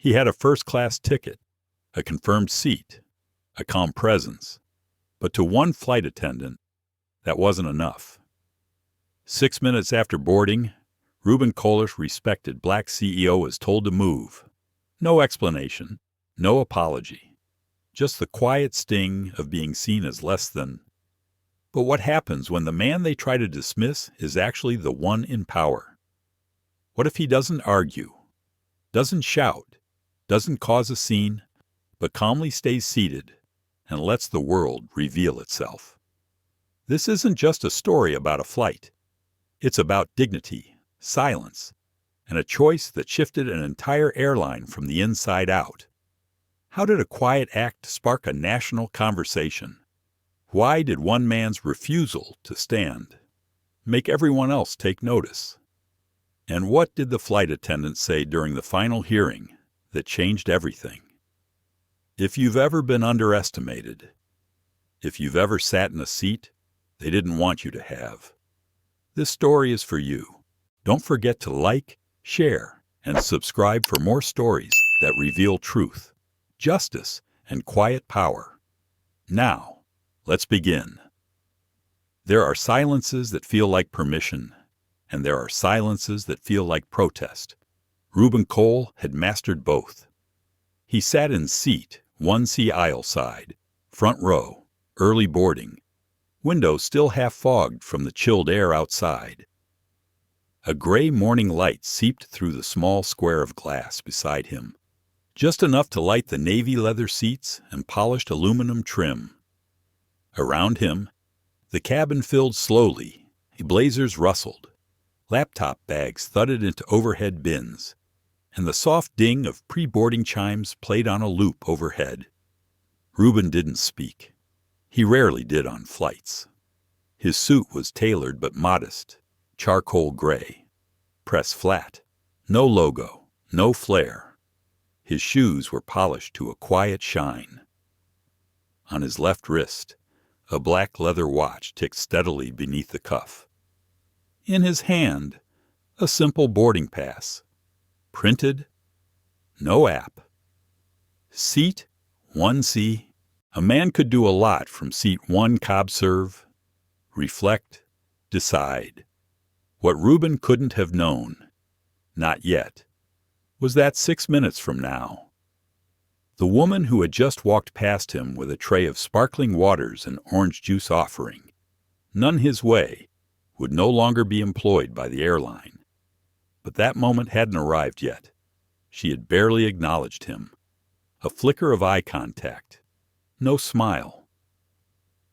He had a first-class ticket, a confirmed seat, a calm presence. But to one flight attendant, that wasn't enough. 6 minutes after boarding, Ruben Kohler's respected black CEO was told to move. No explanation, no apology. Just the quiet sting of being seen as less than. But what happens when the man they try to dismiss is actually the one in power? What if he doesn't argue, doesn't shout, doesn't cause a scene, but calmly stays seated and lets the world reveal itself? This isn't just a story about a flight. It's about dignity, silence, and a choice that shifted an entire airline from the inside out. How did a quiet act spark a national conversation? Why did one man's refusal to stand make everyone else take notice? And what did the flight attendant say during the final hearing that changed everything? If you've ever been underestimated, if you've ever sat in a seat they didn't want you to have, this story is for you. Don't forget to like, share, and subscribe for more stories that reveal truth, justice, and quiet power. Now, let's begin. There are silences that feel like permission, and there are silences that feel like protest. Ruben Kohler had mastered both. He sat in seat 1C aisle side, front row, early boarding, window still half fogged from the chilled air outside. A gray morning light seeped through the small square of glass beside him, just enough to light the navy leather seats and polished aluminum trim. Around him, the cabin filled slowly, blazers rustled, laptop bags thudded into overhead bins, and the soft ding of pre-boarding chimes played on a loop overhead. Ruben didn't speak. He rarely did on flights. His suit was tailored but modest, charcoal gray, press flat, no logo, no flair. His shoes were polished to a quiet shine. On his left wrist, a black leather watch ticked steadily beneath the cuff. In his hand, a simple boarding pass. Printed, no app. Seat 1C. A man could do a lot from seat 1 cob serve, reflect, decide. What Ruben couldn't have known, not yet, was that 6 minutes from now, the woman who had just walked past him with a tray of sparkling waters and orange juice offering, none his way, would no longer be employed by the airline. But that moment hadn't arrived yet. She had barely acknowledged him. A flicker of eye contact. No smile.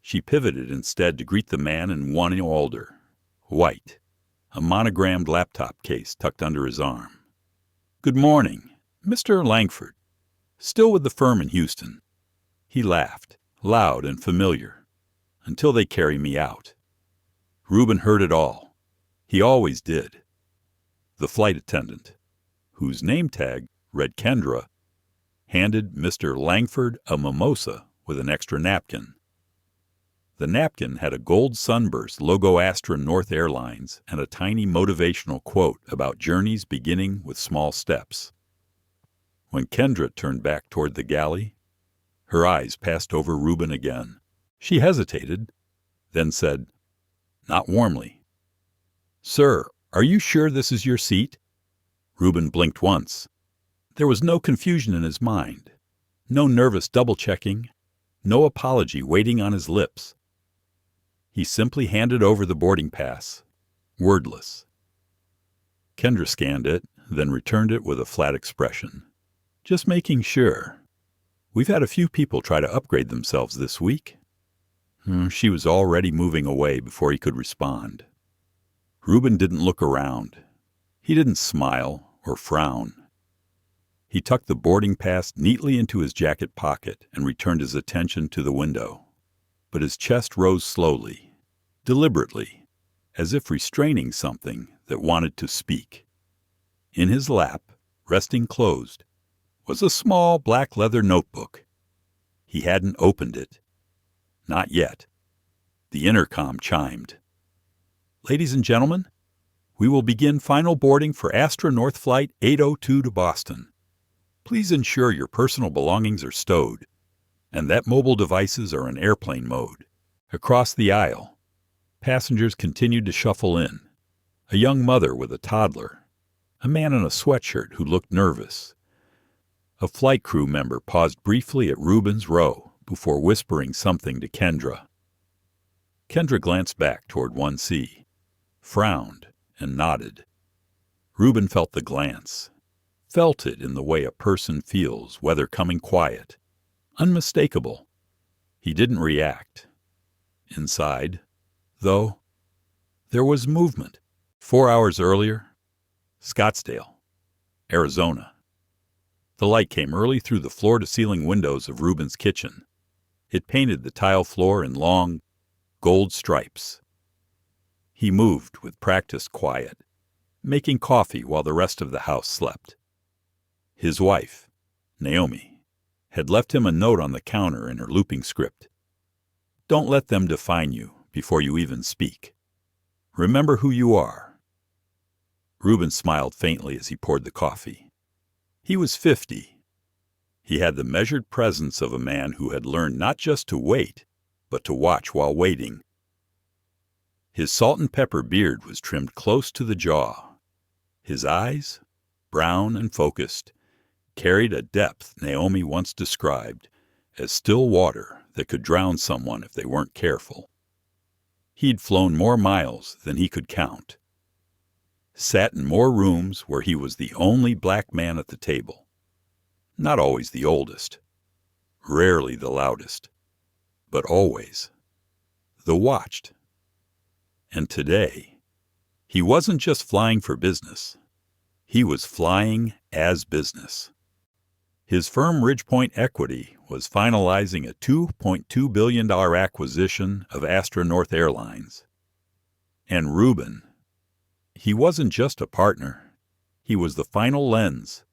She pivoted instead to greet the man in one older, white, a monogrammed laptop case tucked under his arm. "Good morning, Mr. Langford. Still with the firm in Houston." He laughed, loud and familiar. "Until they carry me out." Ruben heard it all. He always did. The flight attendant, whose name tag read Kendra, handed Mr. Langford a mimosa with an extra napkin. The napkin had a gold sunburst logo Astra North Airlines and a tiny motivational quote about journeys beginning with small steps. When Kendra turned back toward the galley, her eyes passed over Ruben again. She hesitated, then said, not warmly, "Sir, are you sure this is your seat?" Ruben blinked once. There was no confusion in his mind, no nervous double-checking, no apology waiting on his lips. He simply handed over the boarding pass, wordless. Kendra scanned it, then returned it with a flat expression. "Just making sure. We've had a few people try to upgrade themselves this week." She was already moving away before he could respond. Ruben didn't look around. He didn't smile or frown. He tucked the boarding pass neatly into his jacket pocket and returned his attention to the window. But his chest rose slowly, deliberately, as if restraining something that wanted to speak. In his lap, resting closed, was a small black leather notebook. He hadn't opened it. Not yet. The intercom chimed. "Ladies and gentlemen, we will begin final boarding for Astra North Flight 802 to Boston. Please ensure your personal belongings are stowed and that mobile devices are in airplane mode. Across the aisle, passengers continued to shuffle in. A young mother with a toddler, a man in a sweatshirt who looked nervous. A flight crew member paused briefly at Ruben's row before whispering something to Kendra. Kendra glanced back toward 1C, frowned, and nodded. Ruben felt the glance, felt it in the way a person feels weather coming quiet, unmistakable. He didn't react. Inside, though, there was movement. 4 hours earlier, Scottsdale, Arizona. The light came early through the floor-to-ceiling windows of Ruben's kitchen. It painted the tile floor in long, gold stripes. He moved with practiced quiet, making coffee while the rest of the house slept. His wife, Naomi, had left him a note on the counter in her looping script. Don't let them define you before you even speak. Remember who you are. Ruben smiled faintly as he poured the coffee. He was 50. He had the measured presence of a man who had learned not just to wait, but to watch while waiting. His salt and pepper beard was trimmed close to the jaw. His eyes, brown and focused, carried a depth Naomi once described as still water that could drown someone if they weren't careful. He'd flown more miles than he could count, sat in more rooms where he was the only black man at the table. Not always the oldest, rarely the loudest, but always the watched. And today, he wasn't just flying for business. He was flying as business. His firm Ridgepoint Equity was finalizing a $2.2 billion acquisition of North Airlines. And Ruben, he wasn't just a partner. He was the final lens,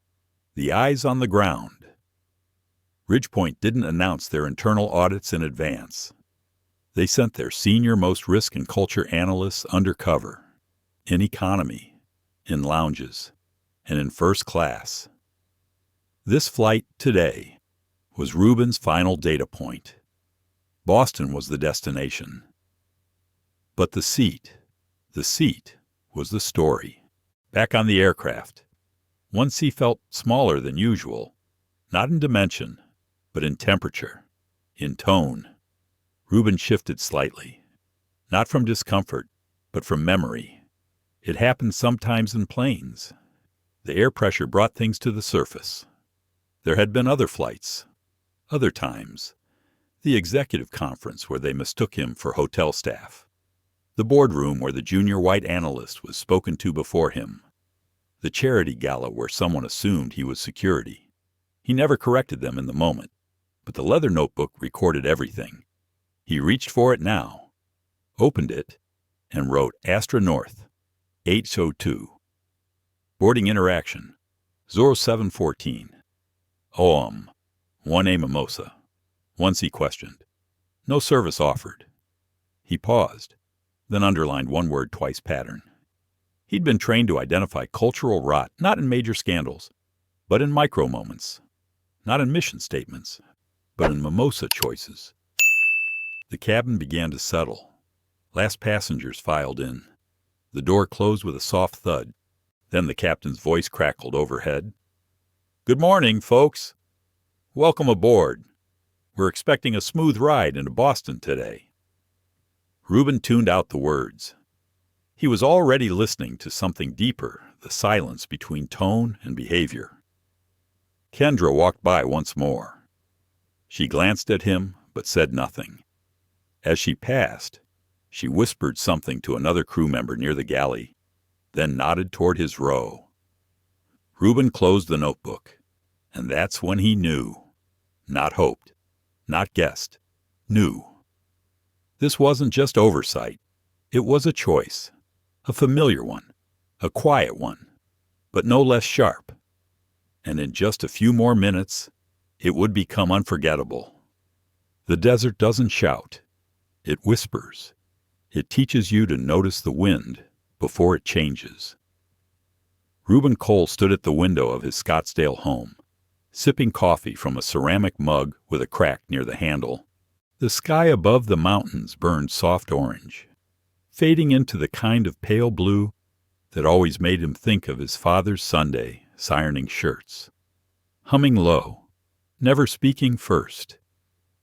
the eyes on the ground. Ridgepoint didn't announce their internal audits in advance. They sent their senior-most risk and culture analysts undercover, in economy, in lounges, and in first class. This flight today was Ruben's final data point. Boston was the destination. But the seat was the story. Back on the aircraft, 1C felt smaller than usual, not in dimension, but in temperature, in tone. Ruben shifted slightly, not from discomfort, but from memory. It happened sometimes in planes. The air pressure brought things to the surface. There had been other flights, other times. The executive conference where they mistook him for hotel staff. The boardroom where the junior white analyst was spoken to before him. The charity gala where someone assumed he was security. He never corrected them in the moment, but the leather notebook recorded everything. He reached for it now, opened it, and wrote Astra North, 802. Boarding interaction, 0714. 1A mimosa. 1C questioned. No service offered. He paused, then underlined one word twice pattern. He'd been trained to identify cultural rot not in major scandals, but in micro moments. Not in mission statements, but in mimosa choices. The cabin began to settle. Last passengers filed in. The door closed with a soft thud. Then the captain's voice crackled overhead. Good morning, folks. Welcome aboard. We're expecting a smooth ride into Boston today. Ruben tuned out the words. He was already listening to something deeper, the silence between tone and behavior. Kendra walked by once more. She glanced at him, but said nothing. As she passed, she whispered something to another crew member near the galley, then nodded toward his row. Ruben closed the notebook, and that's when he knew. Not hoped, not guessed, knew. This wasn't just oversight. It was a choice, a familiar one, a quiet one, but no less sharp. And in just a few more minutes, it would become unforgettable. The desert doesn't shout. It whispers. It teaches you to notice the wind before it changes. Ruben Cole stood at the window of his Scottsdale home, sipping coffee from a ceramic mug with a crack near the handle. The sky above the mountains burned soft orange, fading into the kind of pale blue that always made him think of his father's Sunday ironing shirts. Humming low, never speaking first,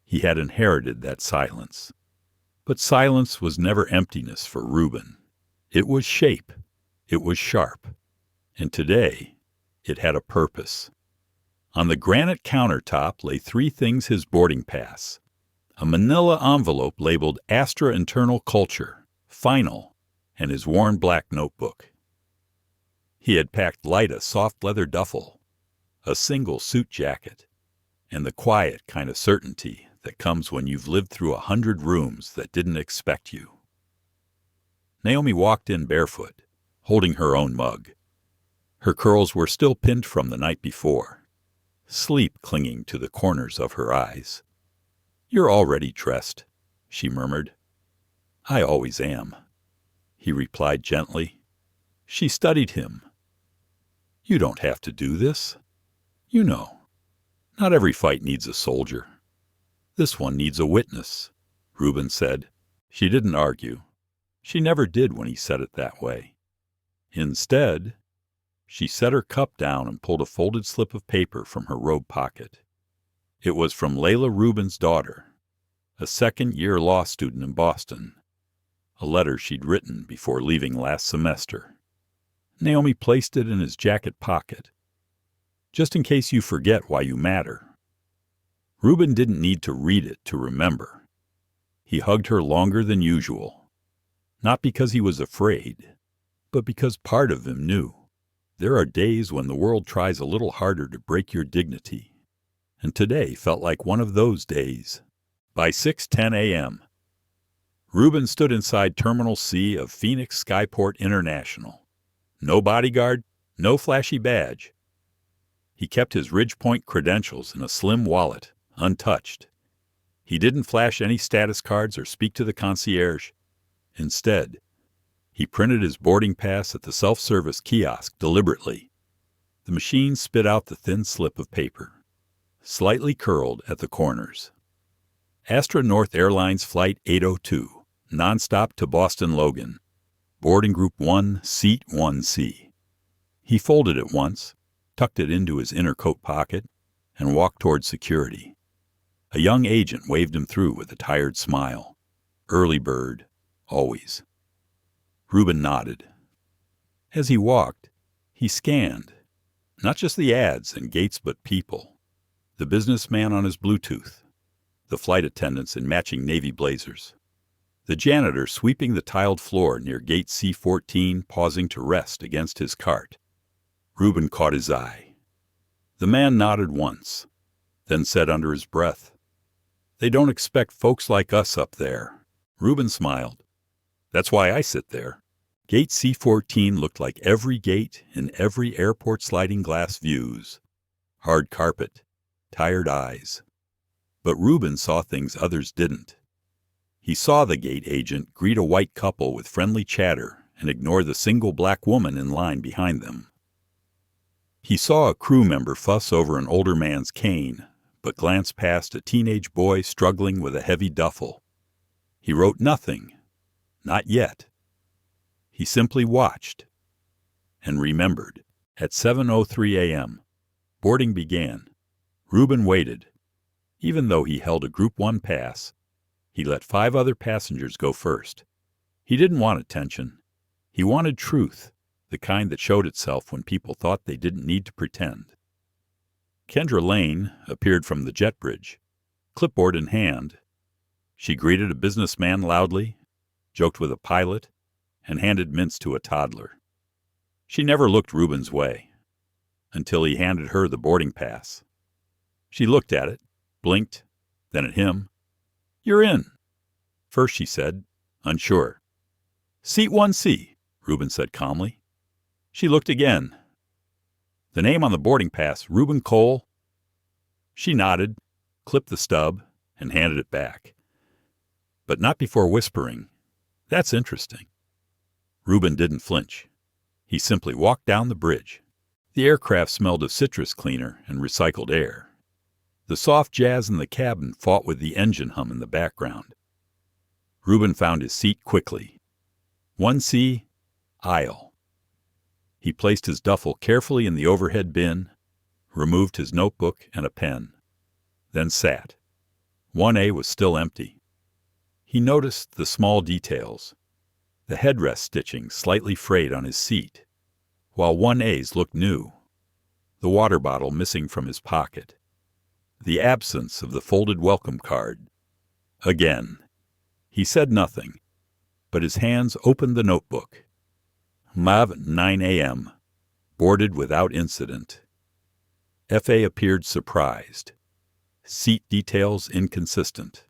he had inherited that silence. But silence was never emptiness for Ruben. It was shape, it was sharp, and today it had a purpose. On the granite countertop lay three things: his boarding pass, a manila envelope labeled Astra Internal Culture, Final, and his worn black notebook. He had packed light a soft leather duffel, a single suit jacket, and the quiet kind of certainty that comes when you've lived through 100 rooms that didn't expect you. Naomi walked in barefoot, holding her own mug. Her curls were still pinned from the night before, sleep clinging to the corners of her eyes. "You're already dressed," she murmured. "I always am," he replied gently. She studied him. "You don't have to do this. You know, not every fight needs a soldier. This one needs a witness," Ruben said. She didn't argue. She never did when he said it that way. Instead, she set her cup down and pulled a folded slip of paper from her robe pocket. It was from Layla Ruben's daughter, a second-year law student in Boston, a letter she'd written before leaving last semester. Naomi placed it in his jacket pocket. "Just in case you forget why you matter." Ruben didn't need to read it to remember. He hugged her longer than usual, not because he was afraid, but because part of him knew. There are days when the world tries a little harder to break your dignity, and today felt like one of those days. By 6:10 a.m., Ruben stood inside Terminal C of Phoenix Skyport International. No bodyguard, no flashy badge. He kept his Ridgepoint credentials in a slim wallet, untouched. He didn't flash any status cards or speak to the concierge. Instead, he printed his boarding pass at the self-service kiosk deliberately. The machine spit out the thin slip of paper, slightly curled at the corners. Astra North Airlines Flight 802, nonstop to Boston Logan. Boarding Group 1, Seat 1C. He folded it once, tucked it into his inner coat pocket, and walked toward security. A young agent waved him through with a tired smile. Early bird, always. Ruben nodded. As he walked, he scanned, not just the ads and gates but people. The businessman on his Bluetooth, the flight attendants in matching navy blazers, the janitor sweeping the tiled floor near gate C14 pausing to rest against his cart. Ruben caught his eye. The man nodded once, then said under his breath, "They don't expect folks like us up there." Ruben smiled. "That's why I sit there." Gate C14 looked like every gate in every airport sliding glass views. Hard carpet, tired eyes. But Ruben saw things others didn't. He saw the gate agent greet a white couple with friendly chatter and ignore the single black woman in line behind them. He saw a crew member fuss over an older man's cane, but glance past a teenage boy struggling with a heavy duffel. He wrote nothing. Not yet. He simply watched and remembered. At 7:03 a.m., boarding began. Ruben waited. Even though he held a Group 1 pass, he let 5 other passengers go first. He didn't want attention. He wanted truth, the kind that showed itself when people thought they didn't need to pretend. Kendra Lane appeared from the jet bridge, clipboard in hand. She greeted a businessman loudly, joked with a pilot, and handed mints to a toddler. She never looked Ruben's way, until he handed her the boarding pass. She looked at it, blinked, then at him. "You're in." First she said, unsure. "Seat 1C," Ruben said calmly. She looked again. "The name on the boarding pass, Ruben Cole." She nodded, clipped the stub, and handed it back. But not before whispering, "That's interesting." Ruben didn't flinch. He simply walked down the bridge. The aircraft smelled of citrus cleaner and recycled air. The soft jazz in the cabin fought with the engine hum in the background. Ruben found his seat quickly. 1C, aisle. He placed his duffel carefully in the overhead bin, removed his notebook and a pen, then sat. 1A was still empty. He noticed the small details. The headrest stitching slightly frayed on his seat, while 1A's looked new. The water bottle missing from his pocket. The absence of the folded welcome card. Again. He said nothing, but his hands opened the notebook. MAV 9 a.m. Boarded without incident. FA appeared surprised. Seat details inconsistent.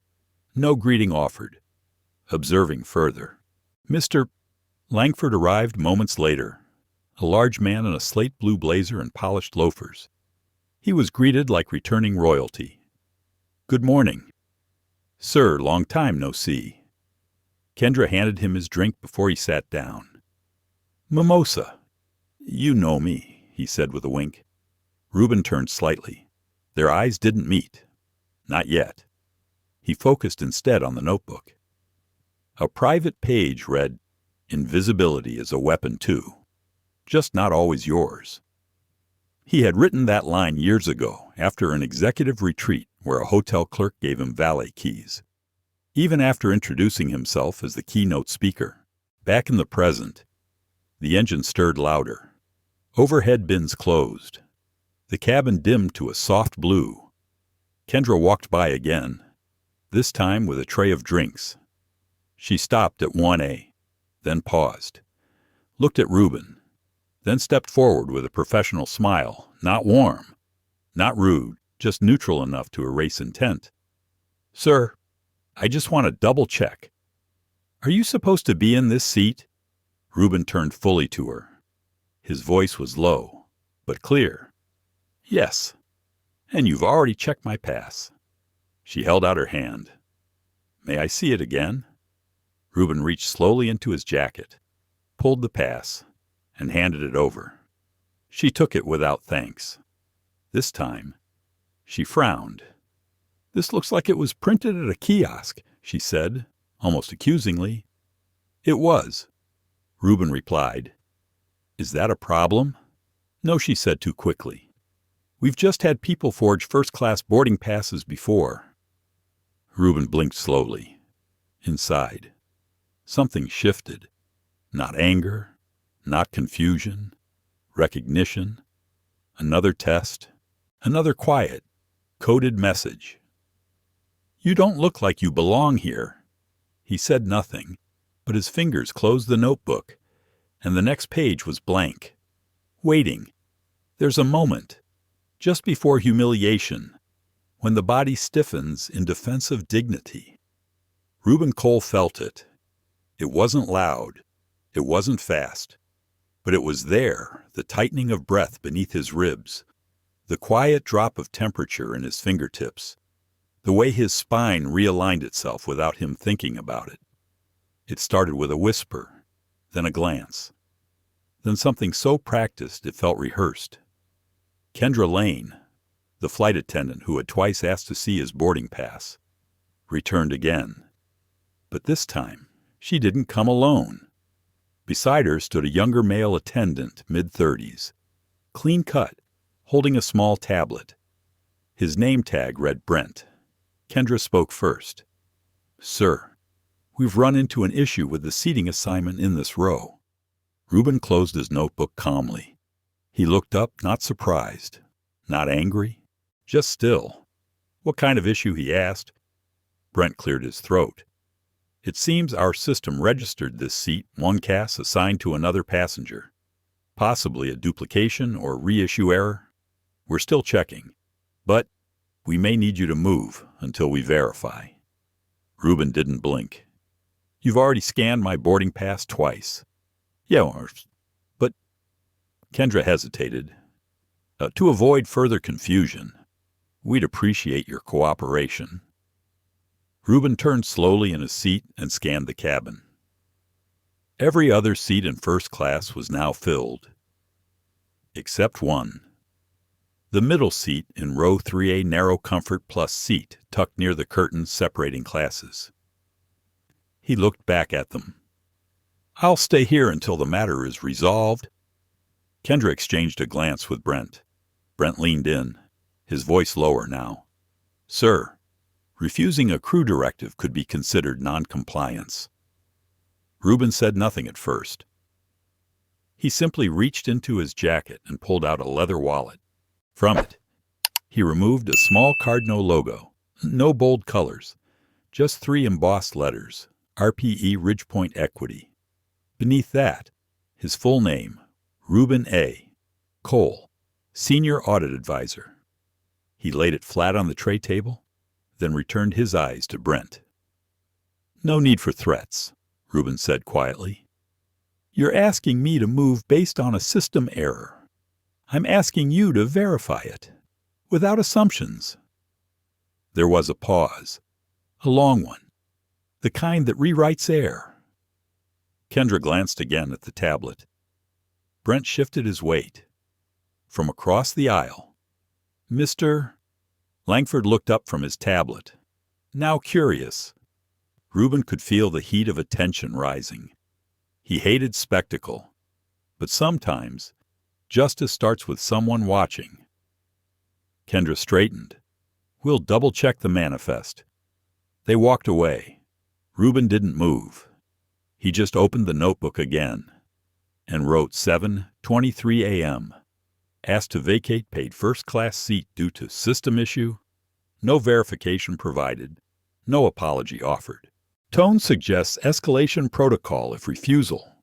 No greeting offered. Observing further. Mr. Langford arrived moments later, a large man in a slate blue blazer and polished loafers. He was greeted like returning royalty. Good morning. Sir, long time no see. Kendra handed him his drink before he sat down. Mimosa. You know me, he said with a wink. Ruben turned slightly. Their eyes didn't meet. Not yet. He focused instead on the notebook. A private page read, Invisibility is a weapon too, just not always yours. He had written that line years ago after an executive retreat where a hotel clerk gave him valet keys. Even after introducing himself as the keynote speaker, back in the present, the engine stirred louder. Overhead bins closed. The cabin dimmed to a soft blue. Kendra walked by again, this time with a tray of drinks. She stopped at 1A, then paused, looked at Ruben, then stepped forward with a professional smile, not warm, not rude, just neutral enough to erase intent. Sir, I just want to double check. Are you supposed to be in this seat? Ruben turned fully to her. His voice was low, but clear. Yes. And you've already checked my pass. She held out her hand. May I see it again? Ruben reached slowly into his jacket, pulled the pass, and handed it over. She took it without thanks. This time, she frowned. This looks like it was printed at a kiosk, she said, almost accusingly. It was, Ruben replied. Is that a problem? No, she said too quickly. We've just had people forge first-class boarding passes before. Ruben blinked slowly. Inside, something shifted. Not anger, not confusion, recognition. Another test, another quiet, coded message. You don't look like you belong here. He said nothing, but his fingers closed the notebook, and the next page was blank. Waiting. There's a moment, just before humiliation, when the body stiffens in defense of dignity. Ruben Cole felt it. It wasn't loud. It wasn't fast. But it was there, the tightening of breath beneath his ribs, the quiet drop of temperature in his fingertips, the way his spine realigned itself without him thinking about it. It started with a whisper, then a glance, then something so practiced it felt rehearsed. Kendra Lane, the flight attendant who had twice asked to see his boarding pass, returned again. But this time, she didn't come alone. Beside her stood a younger male attendant, mid-30s, clean-cut, holding a small tablet. His name tag read Brent. Kendra spoke first. Sir, we've run into an issue with the seating assignment in this row. Ruben closed his notebook calmly. He looked up, not surprised, not angry, just still. What kind of issue, he asked. Brent cleared his throat. It seems our system registered this seat one CAS assigned to another passenger. Possibly a duplication or reissue error. We're still checking. But we may need you to move until we verify. Ruben didn't blink. You've already scanned my boarding pass twice. Yeah, but Kendra hesitated. To avoid further confusion, we'd appreciate your cooperation. Ruben turned slowly in his seat and scanned the cabin. Every other seat in first class was now filled. except one. The middle seat in row 3A narrow comfort plus seat tucked near the curtains separating classes. He looked back at them. "I'll stay here until the matter is resolved." Kendra exchanged a glance with Brent. Brent leaned in, his voice lower now. "Sir, refusing a crew directive could be considered non-compliance." Ruben said nothing at first. He simply reached into his jacket and pulled out a leather wallet. From it, he removed a small Cardinal logo, no bold colors, just 3 embossed letters, RPE Ridgepoint Equity. Beneath that, his full name, Ruben A. Cole, Senior Audit Advisor. He laid it flat on the tray table, then returned his eyes to Brent. "No need for threats," Ruben said quietly. "You're asking me to move based on a system error. I'm asking you to verify it, without assumptions." There was a pause, a long one, the kind that rewrites air. Kendra glanced again at the tablet. Brent shifted his weight. From across the aisle, "Mr. Langford looked up from his tablet, now curious. Ruben could feel the heat of attention rising. He hated spectacle, but sometimes justice starts with someone watching. Kendra straightened. "We'll double-check the manifest." They walked away. Ruben didn't move. He just opened the notebook again and wrote 7:23 a.m. Asked to vacate paid first-class seat due to system issue. No verification provided. No apology offered. Tone suggests escalation protocol if refusal.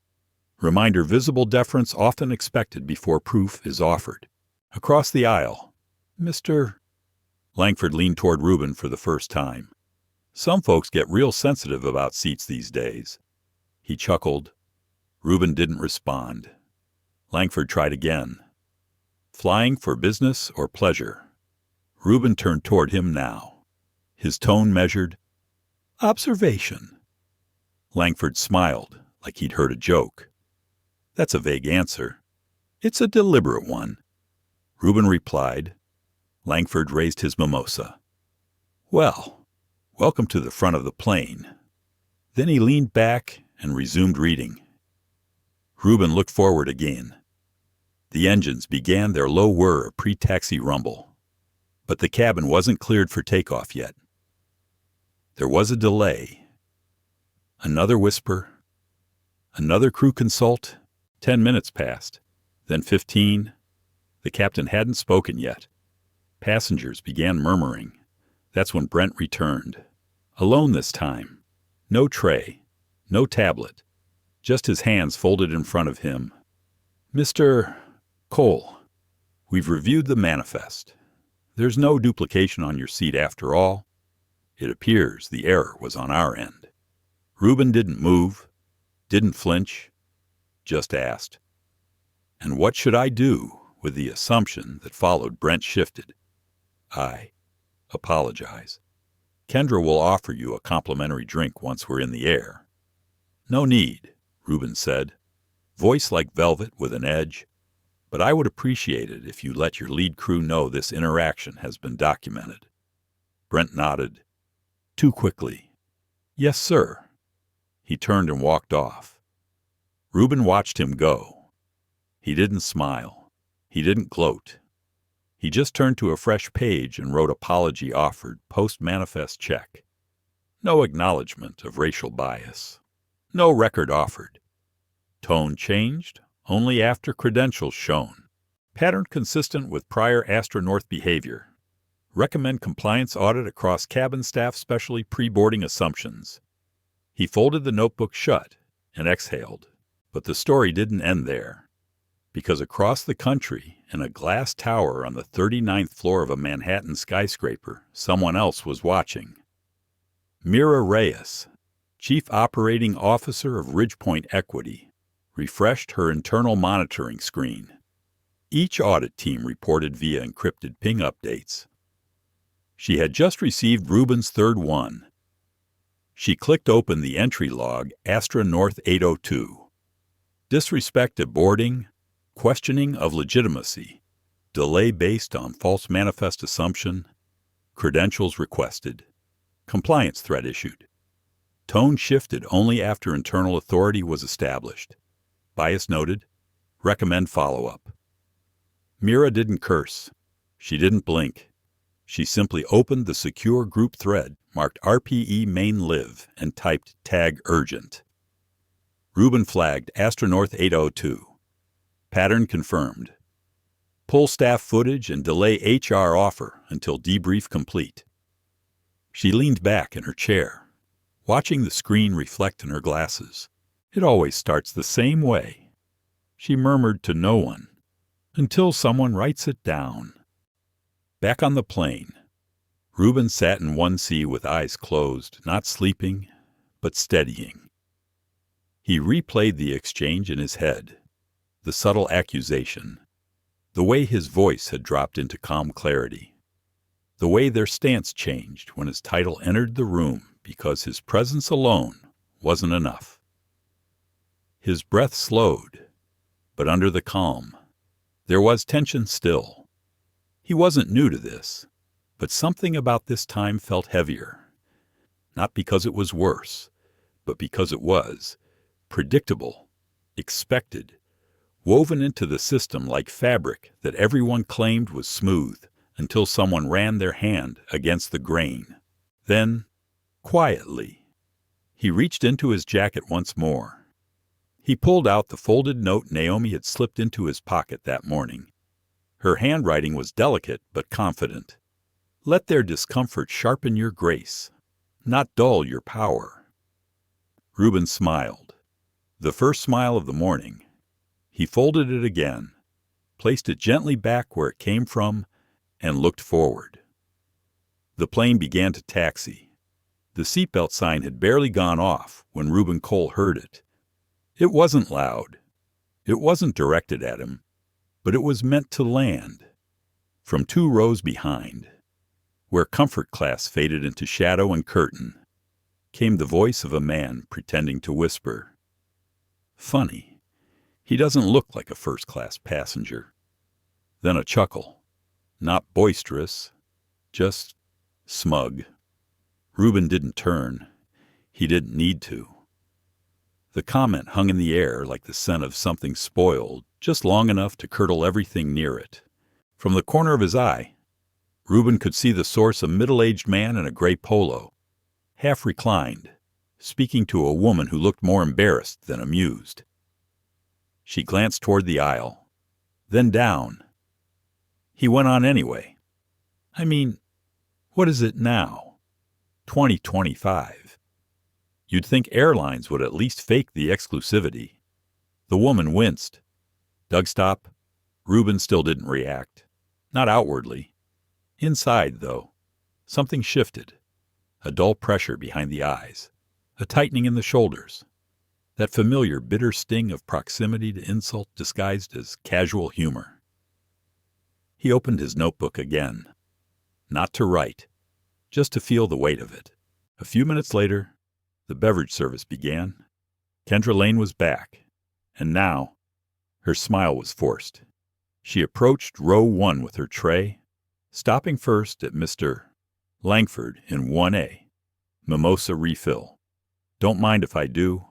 Reminder: visible deference often expected before proof is offered. Across the aisle, "Mr. Langford leaned toward Ruben for the first time. "Some folks get real sensitive about seats these days." He chuckled. Ruben didn't respond. Langford tried again. "Flying for business or pleasure?" Ruben turned toward him now. His tone measured. "Observation." Langford smiled like he'd heard a joke. "That's a vague answer." "It's a deliberate one." Ruben replied. Langford raised his mimosa. "Well, welcome to the front of the plane." Then he leaned back and resumed reading. Ruben looked forward again. The engines began their low whir of pre-taxi rumble, but the cabin wasn't cleared for takeoff yet. There was a delay. Another whisper. Another crew consult. 10 minutes passed. Then 15. The captain hadn't spoken yet. Passengers began murmuring. That's when Brent returned. Alone this time. No tray. No tablet. Just his hands folded in front of him. "Mr. Cole, we've reviewed the manifest. There's no duplication on your seat after all. It appears the error was on our end." Ruben didn't move, didn't flinch, just asked, "And what should I do with the assumption that followed?" Brent shifted. "I apologize. Kendra will offer you a complimentary drink once we're in the air." "No need," Ruben said, voice like velvet with an edge. "But I would appreciate it if you let your lead crew know this interaction has been documented." Brent nodded. Too quickly. "Yes, sir." He turned and walked off. Ruben watched him go. He didn't smile. He didn't gloat. He just turned to a fresh page and wrote apology offered, post-manifest check. No acknowledgement of racial bias. No record offered. Tone changed only after credentials shown. Pattern consistent with prior astronorth behavior. Recommend compliance audit across cabin staff, especially pre-boarding assumptions. He folded the notebook shut and exhaled. But the story didn't end there. Because across the country, in a glass tower on the 39th floor of a Manhattan skyscraper, someone else was watching. Mira Reyes, Chief Operating Officer of Ridgepoint Equity, refreshed her internal monitoring screen. Each audit team reported via encrypted ping updates. She had just received Ruben's third one. She clicked open the entry log, Astra North 802. Disrespect at boarding, questioning of legitimacy, delay based on false manifest assumption, credentials requested, compliance threat issued. Tone shifted only after internal authority was established. Bias noted, recommend follow-up. Mira didn't curse. She didn't blink. She simply opened the secure group thread marked RPE main live and typed tag urgent. Ruben flagged Astronorth 802. Pattern confirmed. Pull staff footage and delay HR offer until debrief complete. She leaned back in her chair, watching the screen reflect in her glasses. It always starts the same way. She murmured to no one, until someone writes it down. Back on the plane, Ruben sat in 1C with eyes closed, not sleeping, but steadying. He replayed the exchange in his head, the subtle accusation, the way his voice had dropped into calm clarity, the way their stance changed when his title entered the room because his presence alone wasn't enough. His breath slowed, but under the calm, there was tension still. He wasn't new to this, but something about this time felt heavier. Not because it was worse, but because it was predictable, expected, woven into the system like fabric that everyone claimed was smooth until someone ran their hand against the grain. Then, quietly, he reached into his jacket once more. He pulled out the folded note Naomi had slipped into his pocket that morning. Her handwriting was delicate but confident. Let their discomfort sharpen your grace, not dull your power. Ruben smiled, the first smile of the morning. He folded it again, placed it gently back where it came from, and looked forward. The plane began to taxi. The seatbelt sign had barely gone off when Ruben Cole heard it. It wasn't loud. It wasn't directed at him, but it was meant to land. From 2 rows behind, where comfort class faded into shadow and curtain, came the voice of a man pretending to whisper. Funny, he doesn't look like a first-class passenger. Then a chuckle, not boisterous, just smug. Ruben didn't turn. He didn't need to. The comment hung in the air like the scent of something spoiled, just long enough to curdle everything near it. From the corner of his eye, Ruben could see the source a middle-aged man in a gray polo, half reclined, speaking to a woman who looked more embarrassed than amused. She glanced toward the aisle, then down. He went on anyway. I mean, what is it now? 2025. You'd think airlines would at least fake the exclusivity. The woman winced. Doug stop. Ruben still didn't react. Not outwardly. Inside, though, something shifted. A dull pressure behind the eyes. A tightening in the shoulders. That familiar bitter sting of proximity to insult disguised as casual humor. He opened his notebook again. Not to write, just to feel the weight of it. A few minutes later, the beverage service began. Kendra Lane was back, and now her smile was forced. She approached row 1 with her tray, stopping first at Mr. Langford in 1A. Mimosa refill. Don't mind if I do.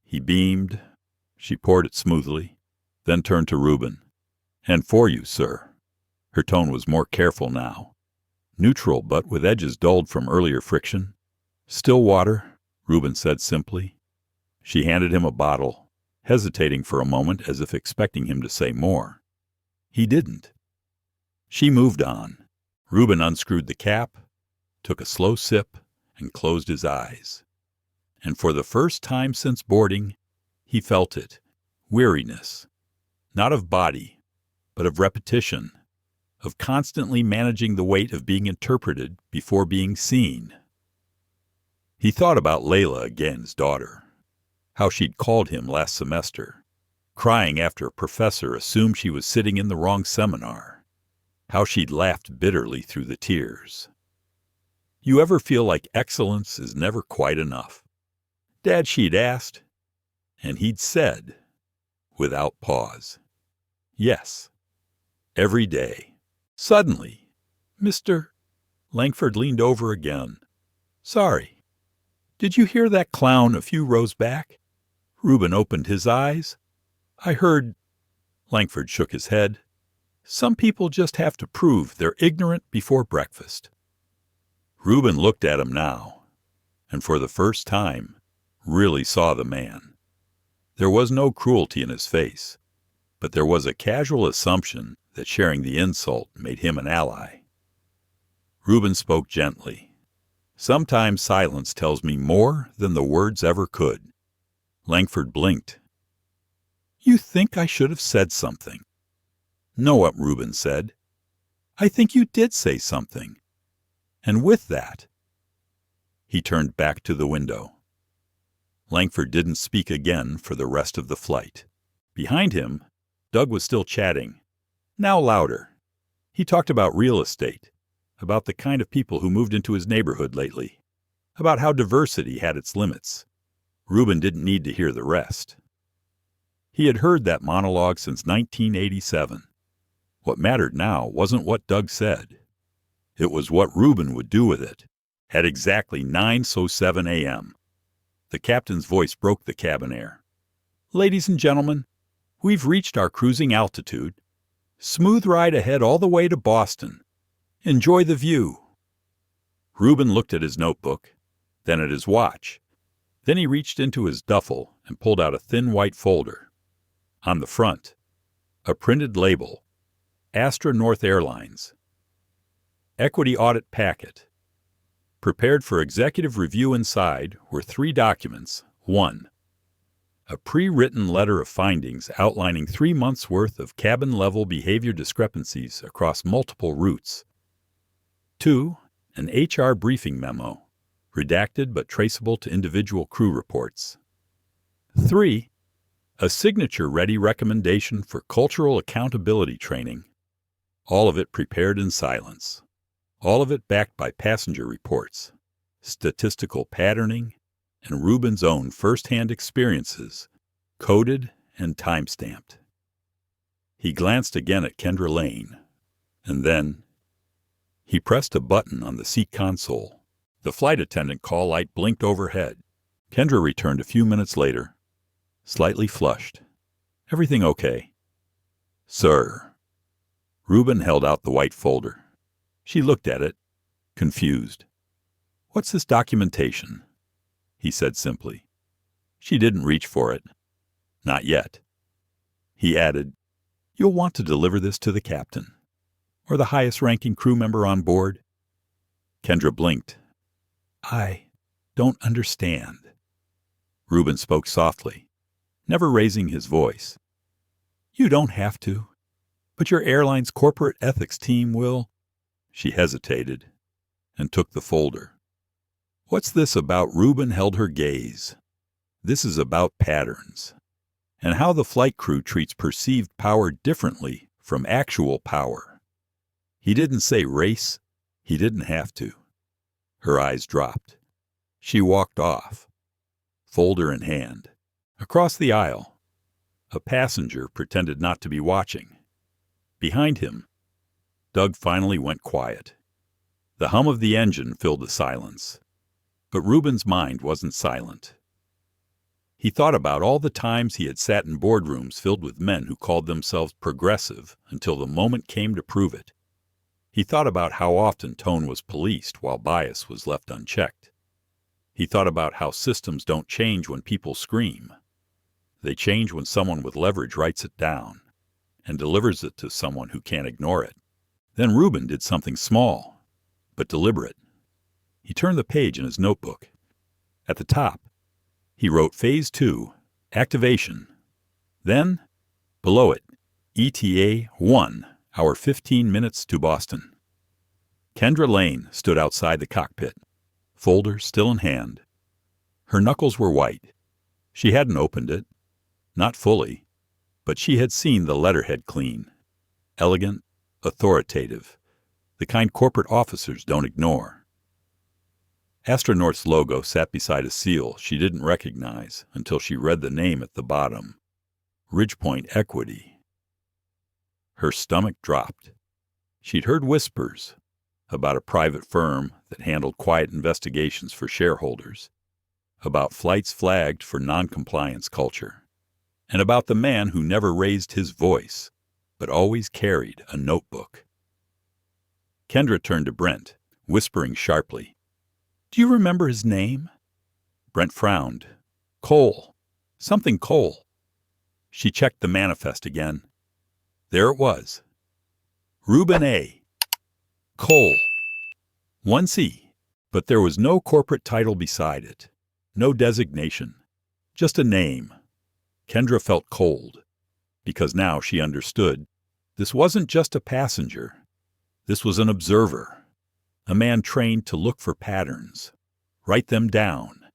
He beamed. She poured it smoothly, then turned to Ruben. And for you, sir. Her tone was more careful now. Neutral, but with edges dulled from earlier friction. Still water, Ruben said simply. She handed him a bottle, hesitating for a moment as if expecting him to say more. He didn't. She moved on. Ruben unscrewed the cap, took a slow sip, and closed his eyes. And for the first time since boarding, he felt it. Weariness. Not of body, but of repetition. Of constantly managing the weight of being interpreted before being seen. He thought about Layla again, his daughter. How she'd called him last semester, crying after a professor assumed she was sitting in the wrong seminar. How she'd laughed bitterly through the tears. You ever feel like excellence is never quite enough? Dad, she'd asked, and he'd said, without pause, Yes. Every day. Suddenly, Mr. Langford leaned over again. Sorry. Did you hear that clown a few rows back? Ruben opened his eyes. I heard. Langford shook his head. Some people just have to prove they're ignorant before breakfast. Ruben looked at him now, and for the first time, really saw the man. There was no cruelty in his face, but there was a casual assumption that sharing the insult made him an ally. Ruben spoke gently. Sometimes silence tells me more than the words ever could. Langford blinked. You think I should have said something? No, Ruben said. I think you did say something. And with that, he turned back to the window. Langford didn't speak again for the rest of the flight. Behind him, Doug was still chatting, now louder. He talked about real estate, about the kind of people who moved into his neighborhood lately, about how diversity had its limits. Ruben didn't need to hear the rest. He had heard that monologue since 1987. What mattered now wasn't what Doug said. It was what Ruben would do with it. At exactly 9:07 a.m., the captain's voice broke the cabin air. Ladies and gentlemen, we've reached our cruising altitude. Smooth ride ahead all the way to Boston. Enjoy the view. Ruben looked at his notebook, then at his watch. Then he reached into his duffel and pulled out a thin white folder. On the front, a printed label, Astra North Airlines. Equity Audit Packet. Prepared for executive review inside were 3 documents. 1. A pre-written letter of findings outlining 3 months' worth of cabin-level behavior discrepancies across multiple routes. 2. An HR briefing memo, redacted but traceable to individual crew reports. 3. A signature-ready recommendation for cultural accountability training. All of it prepared in silence. All of it backed by passenger reports, statistical patterning, and Ruben's own first-hand experiences, coded and time-stamped. He glanced again at Kendra Lane, and then he pressed a button on the seat console. The flight attendant call light blinked overhead. Kendra returned a few minutes later, slightly flushed. Everything okay? Sir. Ruben held out the white folder. She looked at it, confused. What's this documentation? He said simply. She didn't reach for it. Not yet. He added, You'll want to deliver this to the captain, or the highest-ranking crew member on board. Kendra blinked. I don't understand. Ruben spoke softly, never raising his voice. You don't have to, but your airline's corporate ethics team will. She hesitated and took the folder. What's this about? Ruben held her gaze. This is about patterns, and how the flight crew treats perceived power differently from actual power. He didn't say race. He didn't have to. Her eyes dropped. She walked off, folder in hand. Across the aisle, a passenger pretended not to be watching. Behind him, Doug finally went quiet. The hum of the engine filled the silence. But Ruben's mind wasn't silent. He thought about all the times he had sat in boardrooms filled with men who called themselves progressive until the moment came to prove it. He thought about how often tone was policed while bias was left unchecked. He thought about how systems don't change when people scream. They change when someone with leverage writes it down and delivers it to someone who can't ignore it. Then Ruben did something small, but deliberate. He turned the page in his notebook. At the top, he wrote Phase 2, Activation. Then, below it, ETA 1, our 15 minutes to Boston. Kendra Lane stood outside the cockpit, folder still in hand. Her knuckles were white. She hadn't opened it, not fully, but she had seen the letterhead clean, elegant, authoritative, the kind corporate officers don't ignore. Astronaut's logo sat beside a seal she didn't recognize until she read the name at the bottom, Ridgepoint Equity. Her stomach dropped. She'd heard whispers about a private firm that handled quiet investigations for shareholders, about flights flagged for noncompliance culture, and about the man who never raised his voice, but always carried a notebook. Kendra turned to Brent, whispering sharply, "Do you remember his name?" Brent frowned. "Cole. Something Cole." She checked the manifest again. There it was. Ruben A. Cole. 1C. But there was no corporate title beside it. No designation. Just a name. Kendra felt cold, because now she understood. This wasn't just a passenger. This was an observer. A man trained to look for patterns, write them down,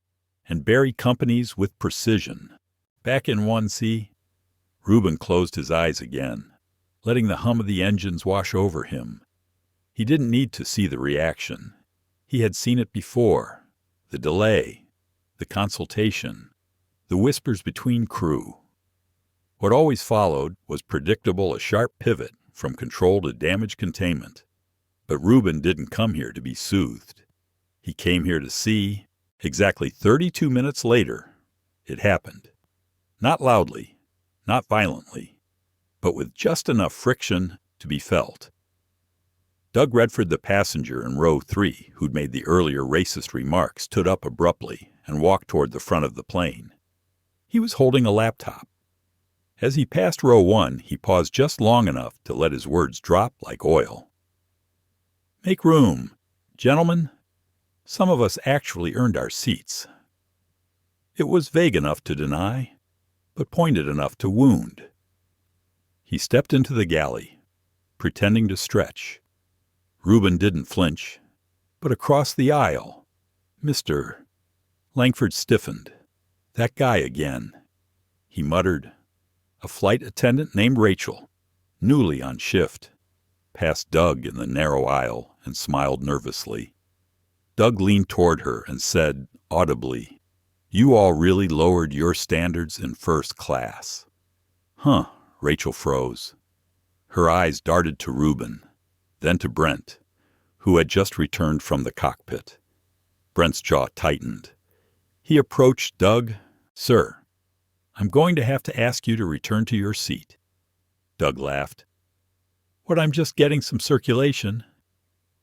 and bury companies with precision. Back in 1C, Ruben closed his eyes again, letting the hum of the engines wash over him. He didn't need to see the reaction. He had seen it before. The delay, the consultation, the whispers between crew. What always followed was predictable, a sharp pivot from control to damage containment. But Ruben didn't come here to be soothed. He came here to see. Exactly 32 minutes later, it happened. Not loudly, not violently, but with just enough friction to be felt. Doug Redford, the passenger in row 3, who'd made the earlier racist remarks, stood up abruptly and walked toward the front of the plane. He was holding a laptop. As he passed row 1, he paused just long enough to let his words drop like oil. "Make room. Gentlemen, some of us actually earned our seats." It was vague enough to deny, but pointed enough to wound. He stepped into the galley, pretending to stretch. Ruben didn't flinch, but across the aisle, Mr. Langford stiffened. "That guy again," he muttered. A flight attendant named Rachel, newly on shift, passed Doug in the narrow aisle and smiled nervously. Doug leaned toward her and said audibly, "You all really lowered your standards in first class." "Huh," Rachel froze. Her eyes darted to Ruben, then to Brent, who had just returned from the cockpit. Brent's jaw tightened. He approached Doug. "Sir, I'm going to have to ask you to return to your seat." Doug laughed. "What, I'm just getting some circulation?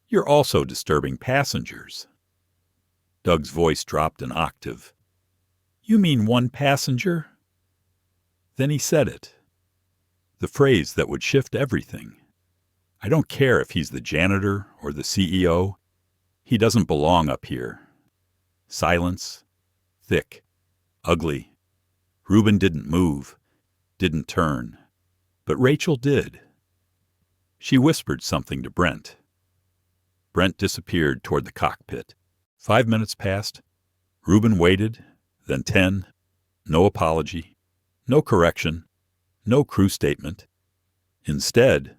You're also disturbing passengers." Doug's voice dropped an octave. "You mean one passenger?" Then he said it. The phrase that would shift everything. "I don't care if he's the janitor or the CEO. He doesn't belong up here." Silence. Thick. Ugly. Ruben didn't move, didn't turn. But Rachel did. She whispered something to Brent. Brent disappeared toward the cockpit. 5 minutes passed. Ruben waited, then 10. No apology, no correction, no crew statement. Instead,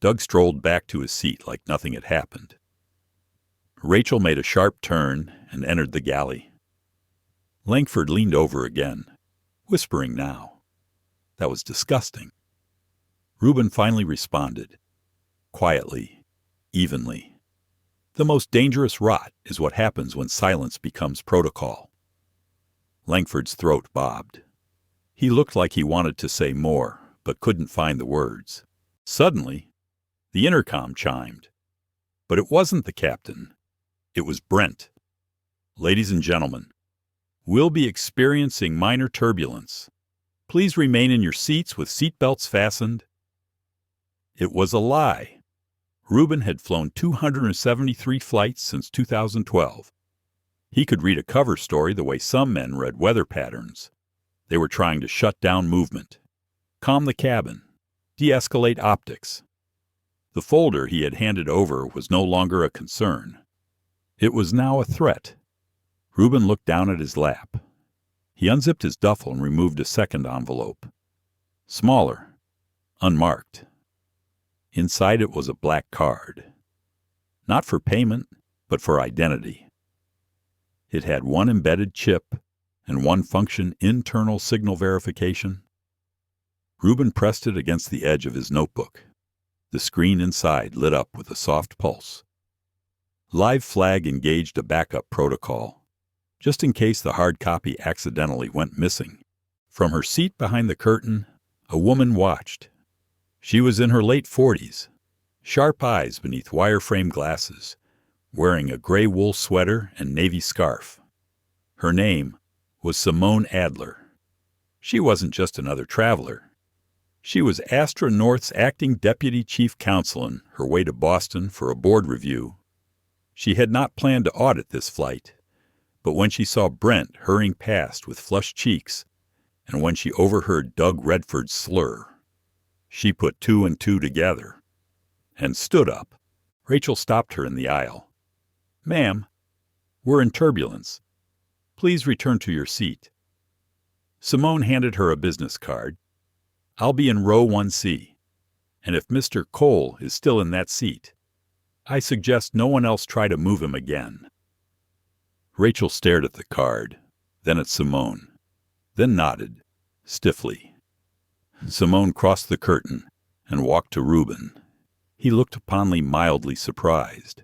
Doug strolled back to his seat like nothing had happened. Rachel made a sharp turn and entered the galley. Langford leaned over again, whispering now. That was disgusting. Ruben finally responded, quietly, evenly. The most dangerous rot is what happens when silence becomes protocol. Langford's throat bobbed. He looked like he wanted to say more, but couldn't find the words. Suddenly, the intercom chimed. But it wasn't the captain. It was Brent. "Ladies and gentlemen, we'll be experiencing minor turbulence. Please remain in your seats with seatbelts fastened." It was a lie. Ruben had flown 273 flights since 2012. He could read a cover story the way some men read weather patterns. They were trying to shut down movement, calm the cabin, de-escalate optics. The folder he had handed over was no longer a concern. It was now a threat. Ruben looked down at his lap. He unzipped his duffel and removed a second envelope. Smaller, unmarked. Inside it was a black card. Not for payment, but for identity. It had one embedded chip and one function internal signal verification. Ruben pressed it against the edge of his notebook. The screen inside lit up with a soft pulse. Live Flag engaged a backup protocol, just in case the hard copy accidentally went missing. From her seat behind the curtain, a woman watched. She was in her late 40s, sharp eyes beneath wireframe glasses, wearing a gray wool sweater and navy scarf. Her name was Simone Adler. She wasn't just another traveler. She was Astra North's acting deputy chief counsel on her way to Boston for a board review. She had not planned to audit this flight, but when she saw Brent hurrying past with flushed cheeks, and when she overheard Doug Redford's slur, she put two and two together and stood up. Rachel stopped her in the aisle. "Ma'am, we're in turbulence. Please return to your seat." Simone handed her a business card. "I'll be in row 1C, and if Mr. Cole is still in that seat, I suggest no one else try to move him again." Rachel stared at the card, then at Simone, then nodded, stiffly. Simone crossed the curtain and walked to Ruben. He looked upon me mildly surprised.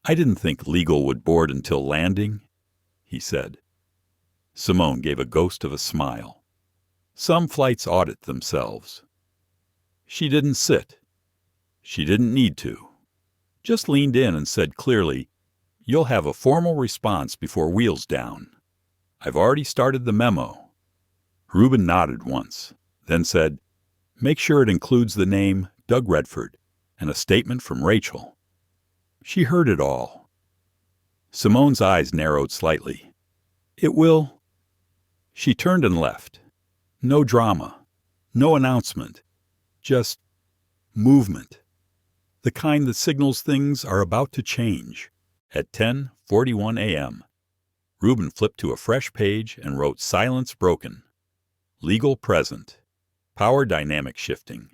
"I didn't think legal would board until landing," he said. Simone gave a ghost of a smile. "Some flights audit themselves." She didn't sit. She didn't need to. Just leaned in and said clearly, "You'll have a formal response before wheels down. I've already started the memo." Ruben nodded once, then said, "Make sure it includes the name Doug Redford and a statement from Rachel." She heard it all. Simone's eyes narrowed slightly. "It will." She turned and left. No drama, no announcement, just movement. The kind that signals things are about to change. At 10:41 a.m., Ruben flipped to a fresh page and wrote "Silence broken. Legal present. Power dynamic shifting.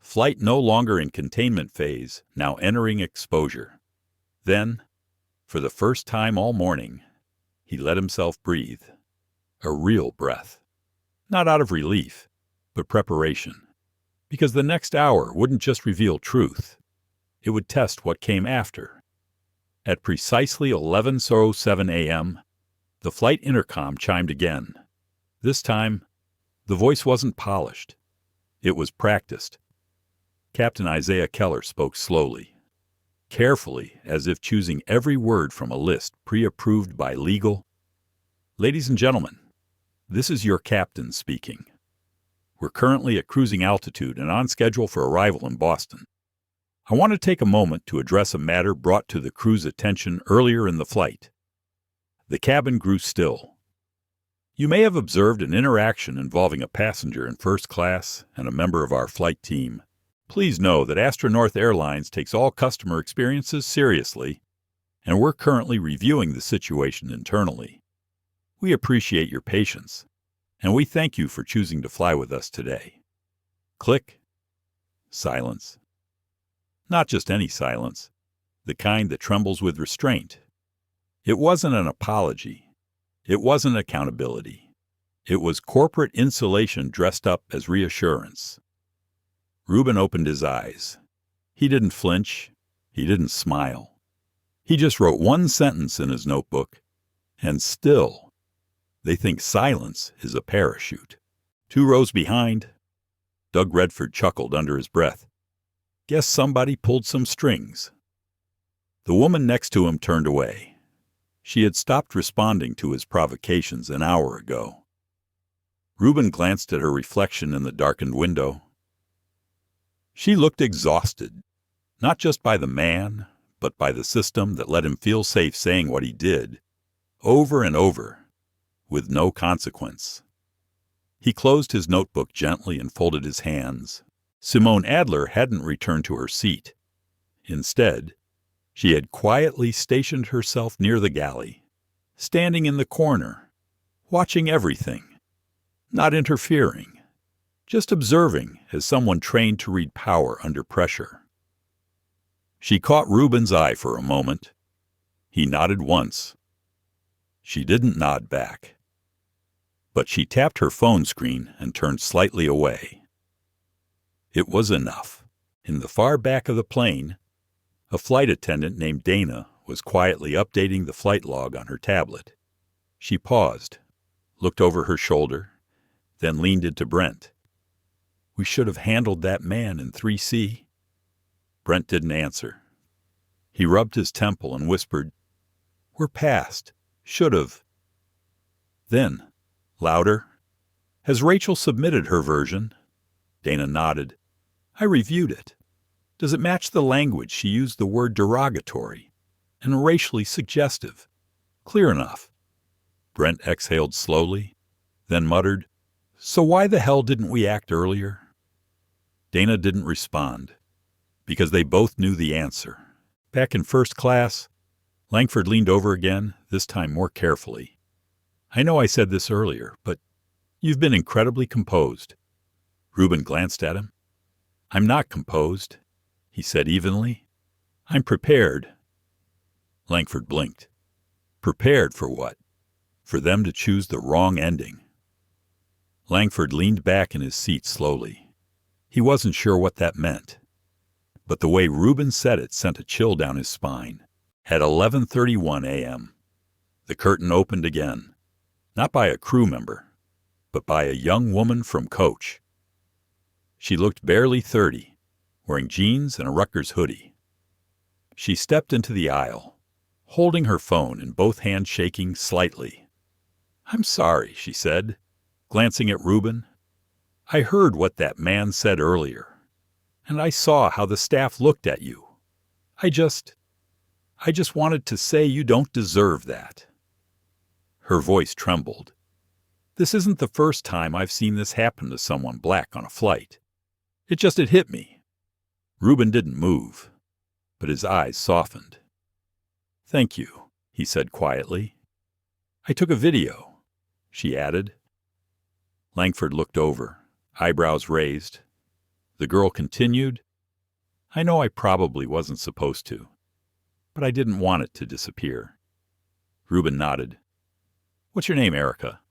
Flight no longer in containment phase, now entering exposure." Then, for the first time all morning, he let himself breathe. A real breath. Not out of relief, but preparation. Because the next hour wouldn't just reveal truth. It would test what came after. At precisely 11:07 a.m., the flight intercom chimed again. This time, the voice wasn't polished. It was practiced. Captain Isaiah Keller spoke slowly, carefully, as if choosing every word from a list pre-approved by legal. "Ladies and gentlemen, this is your captain speaking. We're currently at cruising altitude and on schedule for arrival in Boston. I want to take a moment to address a matter brought to the crew's attention earlier in the flight." The cabin grew still. "You may have observed an interaction involving a passenger in first class and a member of our flight team. Please know that Astra North Airlines takes all customer experiences seriously, and we're currently reviewing the situation internally. We appreciate your patience, and we thank you for choosing to fly with us today." Click. Silence. Not just any silence, the kind that trembles with restraint. It wasn't an apology. It wasn't accountability. It was corporate insulation dressed up as reassurance. Ruben opened his eyes. He didn't flinch. He didn't smile. He just wrote one sentence in his notebook, and still, they think silence is a parachute. 2 rows behind, Doug Redford chuckled under his breath. "Guess somebody pulled some strings." The woman next to him turned away. She had stopped responding to his provocations an hour ago. Ruben glanced at her reflection in the darkened window. She looked exhausted, not just by the man, but by the system that let him feel safe saying what he did, over and over, with no consequence. He closed his notebook gently and folded his hands. Simone Adler hadn't returned to her seat. Instead, she had quietly stationed herself near the galley, standing in the corner, watching everything, not interfering, just observing as someone trained to read power under pressure. She caught Ruben's eye for a moment. He nodded once. She didn't nod back. but she tapped her phone screen and turned slightly away. It was enough. In the far back of the plane, a flight attendant named Dana was quietly updating the flight log on her tablet. She paused, looked over her shoulder, then leaned into Brent. "We should have handled that man in 3C. Brent didn't answer. He rubbed his temple and whispered, "We're past. Should have." Then, louder, "Has Rachel submitted her version?" Dana nodded. "I reviewed it. Does it match the language? She used the word derogatory and racially suggestive. Clear enough." Brent exhaled slowly, then muttered, "So why the hell didn't we act earlier?" Dana didn't respond, because they both knew the answer. Back in first class, Langford leaned over again, this time more carefully. "I know I said this earlier, but you've been incredibly composed." Ruben glanced at him. "I'm not composed," he said evenly. "I'm prepared." Langford blinked. Prepared for what? For them to choose the wrong ending. Langford leaned back in his seat slowly. He wasn't sure what that meant, but the way Ruben said it sent a chill down his spine. At 11:31 a.m., the curtain opened again, not by a crew member, but by a young woman from Coach. She looked barely 30, wearing jeans and a Rutgers hoodie. She stepped into the aisle, holding her phone in both hands, shaking slightly. "I'm sorry," she said, glancing at Ruben. "I heard what that man said earlier, and I saw how the staff looked at you. I just wanted to say you don't deserve that." Her voice trembled. "This isn't the first time I've seen this happen to someone black on a flight. It hit me." Ruben didn't move, but his eyes softened. "Thank you," he said quietly. "I took a video," she added. Langford looked over, eyebrows raised. The girl continued, "I know I probably wasn't supposed to, but I didn't want it to disappear." Ruben nodded. "What's your name, Erica?"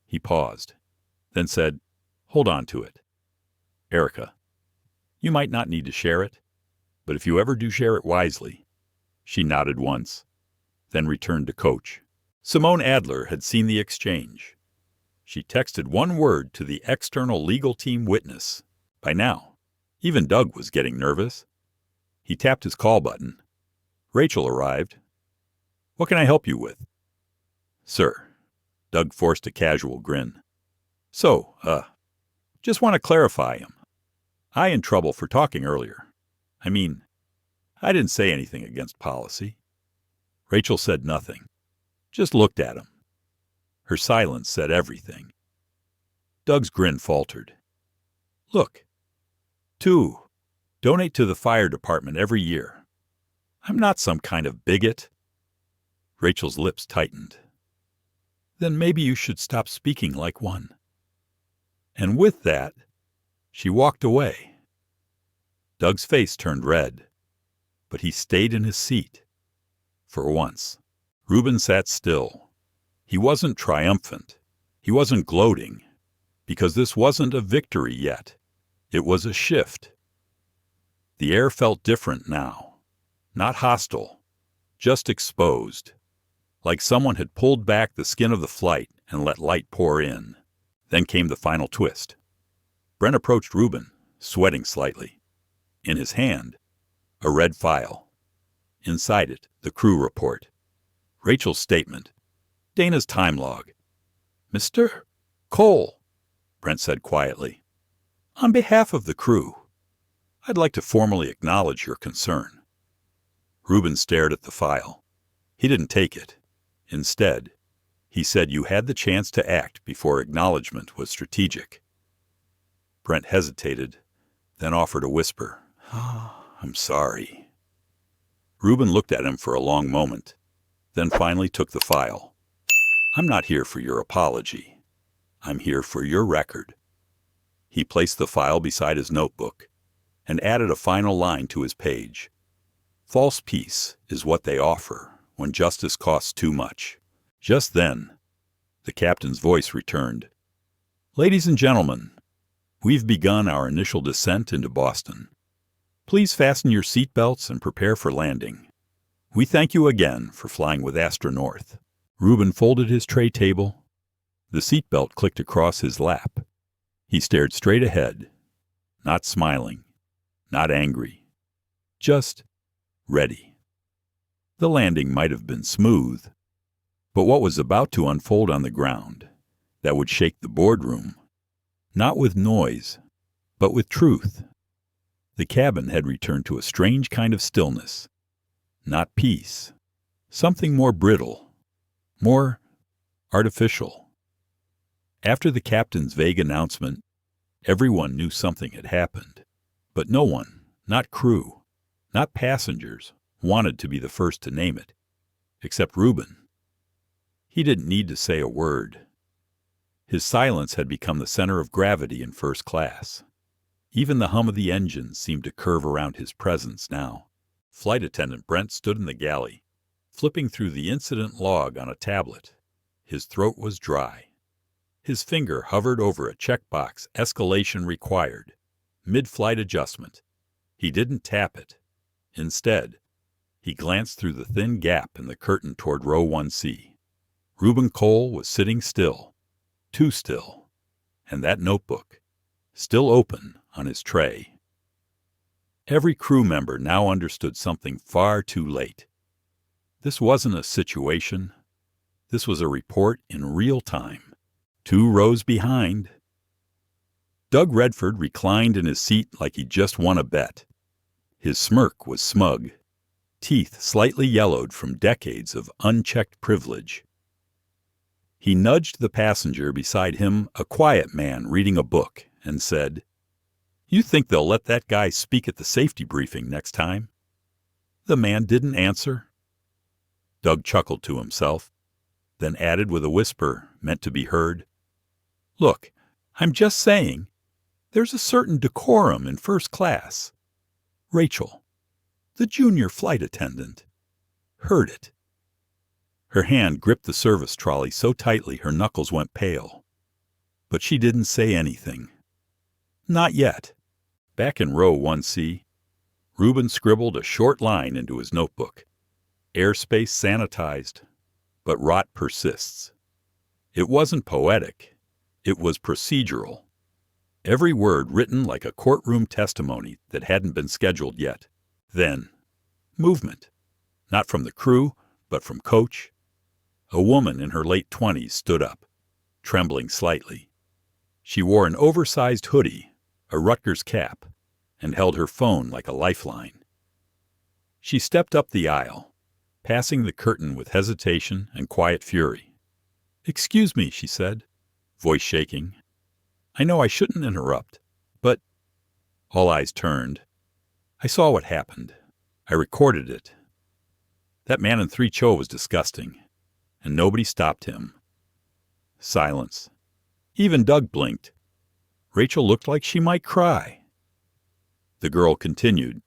He paused, then said, "Hold on to it. Erica, you might not need to share it, but if you ever do, share it wisely." She nodded once, then returned to Coach. Simone Adler had seen the exchange. She texted one word to the external legal team witness. By now, even Doug was getting nervous. He tapped his call button. Rachel arrived. "What can I help you with?" "Sir." Doug forced a casual grin. Just want to clarify him. I in trouble for talking earlier. I mean, I didn't say anything against policy." Rachel said nothing, just looked at him. Her silence said everything. Doug's grin faltered. "Look, 2, donate to the fire department every year. I'm not some kind of bigot." Rachel's lips tightened. "Then maybe you should stop speaking like one." And with that, she walked away. Doug's face turned red, but he stayed in his seat. For once, Ruben sat still. He wasn't triumphant. He wasn't gloating, because this wasn't a victory yet. It was a shift. The air felt different now. Not hostile, just exposed. Like someone had pulled back the skin of the flight and let light pour in. Then came the final twist. Brent approached Ruben, sweating slightly. In his hand, a red file. Inside it, the crew report. Rachel's statement. Dana's time log. "Mr. Cole," Brent said quietly, "on behalf of the crew, I'd like to formally acknowledge your concern." Ruben stared at the file. He didn't take it. Instead, he said you had the chance to act before acknowledgement was strategic. Brent hesitated, then offered a whisper. "I'm sorry." Ruben looked at him for a long moment, then finally took the file. "I'm not here for your apology. I'm here for your record." He placed the file beside his notebook and added a final line to his page. "False peace is what they offer when justice costs too much." Just then, The captain's voice returned. "Ladies and gentlemen, we've begun our initial descent into Boston. Please fasten your seatbelts and prepare for landing. We thank you again for flying with Astronorth." Ruben folded his tray table. The seatbelt clicked across his lap. He stared straight ahead, not smiling, not angry, just ready. The landing might have been smooth, but what was about to unfold on the ground that would shake the boardroom, not with noise, but with truth. The cabin had returned to a strange kind of stillness, not peace, something more brittle, more artificial. After the captain's vague announcement, everyone knew something had happened, but no one, not crew, not passengers, wanted to be the first to name it, except Ruben. He didn't need to say a word. His silence had become the center of gravity in first class. Even the hum of the engines seemed to curve around his presence now. Flight attendant Brent stood in the galley, flipping through the incident log on a tablet. His throat was dry. His finger hovered over a checkbox, escalation required, mid-flight adjustment. He didn't tap it. Instead, he glanced through the thin gap in the curtain toward row 1C. Ruben Cole was sitting still, too still, and that notebook, still open on his tray. Every crew member now understood something far too late. This wasn't a situation. This was a report in real time. 2 rows behind. Doug Redford reclined in his seat like he'd just won a bet. His smirk was smug, teeth slightly yellowed from decades of unchecked privilege. He nudged the passenger beside him, a quiet man reading a book, and said, "You think they'll let that guy speak at the safety briefing next time?" The man didn't answer. Doug chuckled to himself, then added with a whisper meant to be heard, "Look, I'm just saying, there's a certain decorum in first class. Rachel, the junior flight attendant, heard it." Her hand gripped the service trolley so tightly her knuckles went pale. But she didn't say anything. Not yet. Back in row 1C, Ruben scribbled a short line into his notebook. Airspace sanitized, but rot persists. It wasn't poetic. It was procedural. Every word written like a courtroom testimony that hadn't been scheduled yet. Then, movement. Not from the crew, but from coach. A woman in her late 20s stood up, trembling slightly. She wore an oversized hoodie, a Rutgers cap, and held her phone like a lifeline. She stepped up the aisle, passing the curtain with hesitation and quiet fury. "Excuse me," she said, voice shaking. "I know I shouldn't interrupt, but—" All eyes turned. "I saw what happened. I recorded it. That man in 3CHO was disgusting, and nobody stopped him." Silence. Even Doug blinked. Rachel looked like she might cry. The girl continued,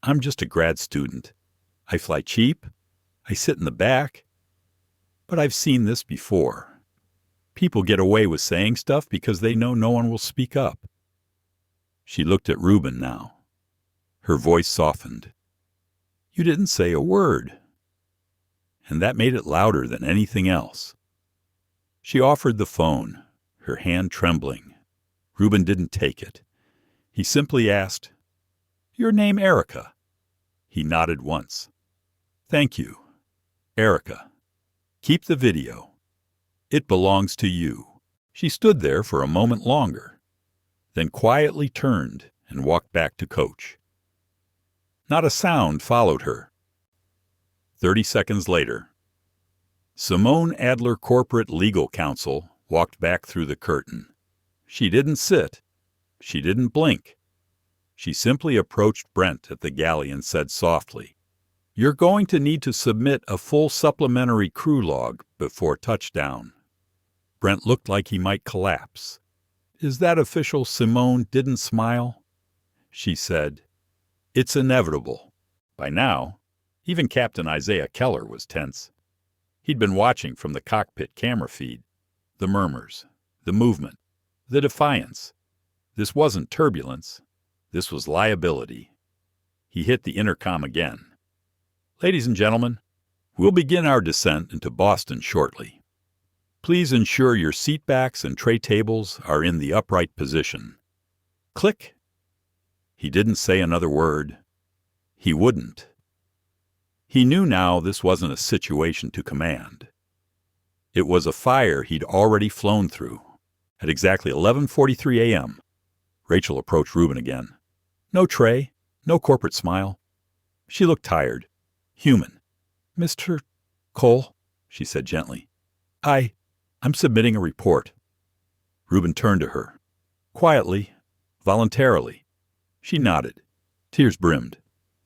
"I'm just a grad student. I fly cheap. I sit in the back. But I've seen this before. People get away with saying stuff because they know no one will speak up." She looked at Ruben now. Her voice softened. "You didn't say a word." And that made it louder than anything else. She offered the phone, her hand trembling. Ruben didn't take it. He simply asked, "Your name Erica?" He nodded once. "Thank you, Erica. Keep the video. It belongs to you." She stood there for a moment longer, then quietly turned and walked back to coach. Not a sound followed her. 30 seconds later, Simone Adler Corporate Legal Counsel walked back through the curtain. She didn't sit. She didn't blink. She simply approached Brent at the galley and said softly, "You're going to need to submit a full supplementary crew log before touchdown." Brent looked like he might collapse. "Is that official?" Simone didn't smile. She said, "It's inevitable." By now, even Captain Isaiah Keller was tense. He'd been watching from the cockpit camera feed. The murmurs, the movement, the defiance. This wasn't turbulence. This was liability. He hit the intercom again. Ladies and gentlemen, we'll begin our descent into Boston shortly. Please ensure your seatbacks and tray tables are in the upright position. Click. He didn't say another word. He wouldn't. He knew now this wasn't a situation to command. It was a fire he'd already flown through. At exactly 11:43 a.m., Rachel approached Ruben again. No tray, no corporate smile. She looked tired, human. Mr. Cole, she said gently, I'm submitting a report. Ruben turned to her. Quietly, voluntarily. She nodded. Tears brimmed,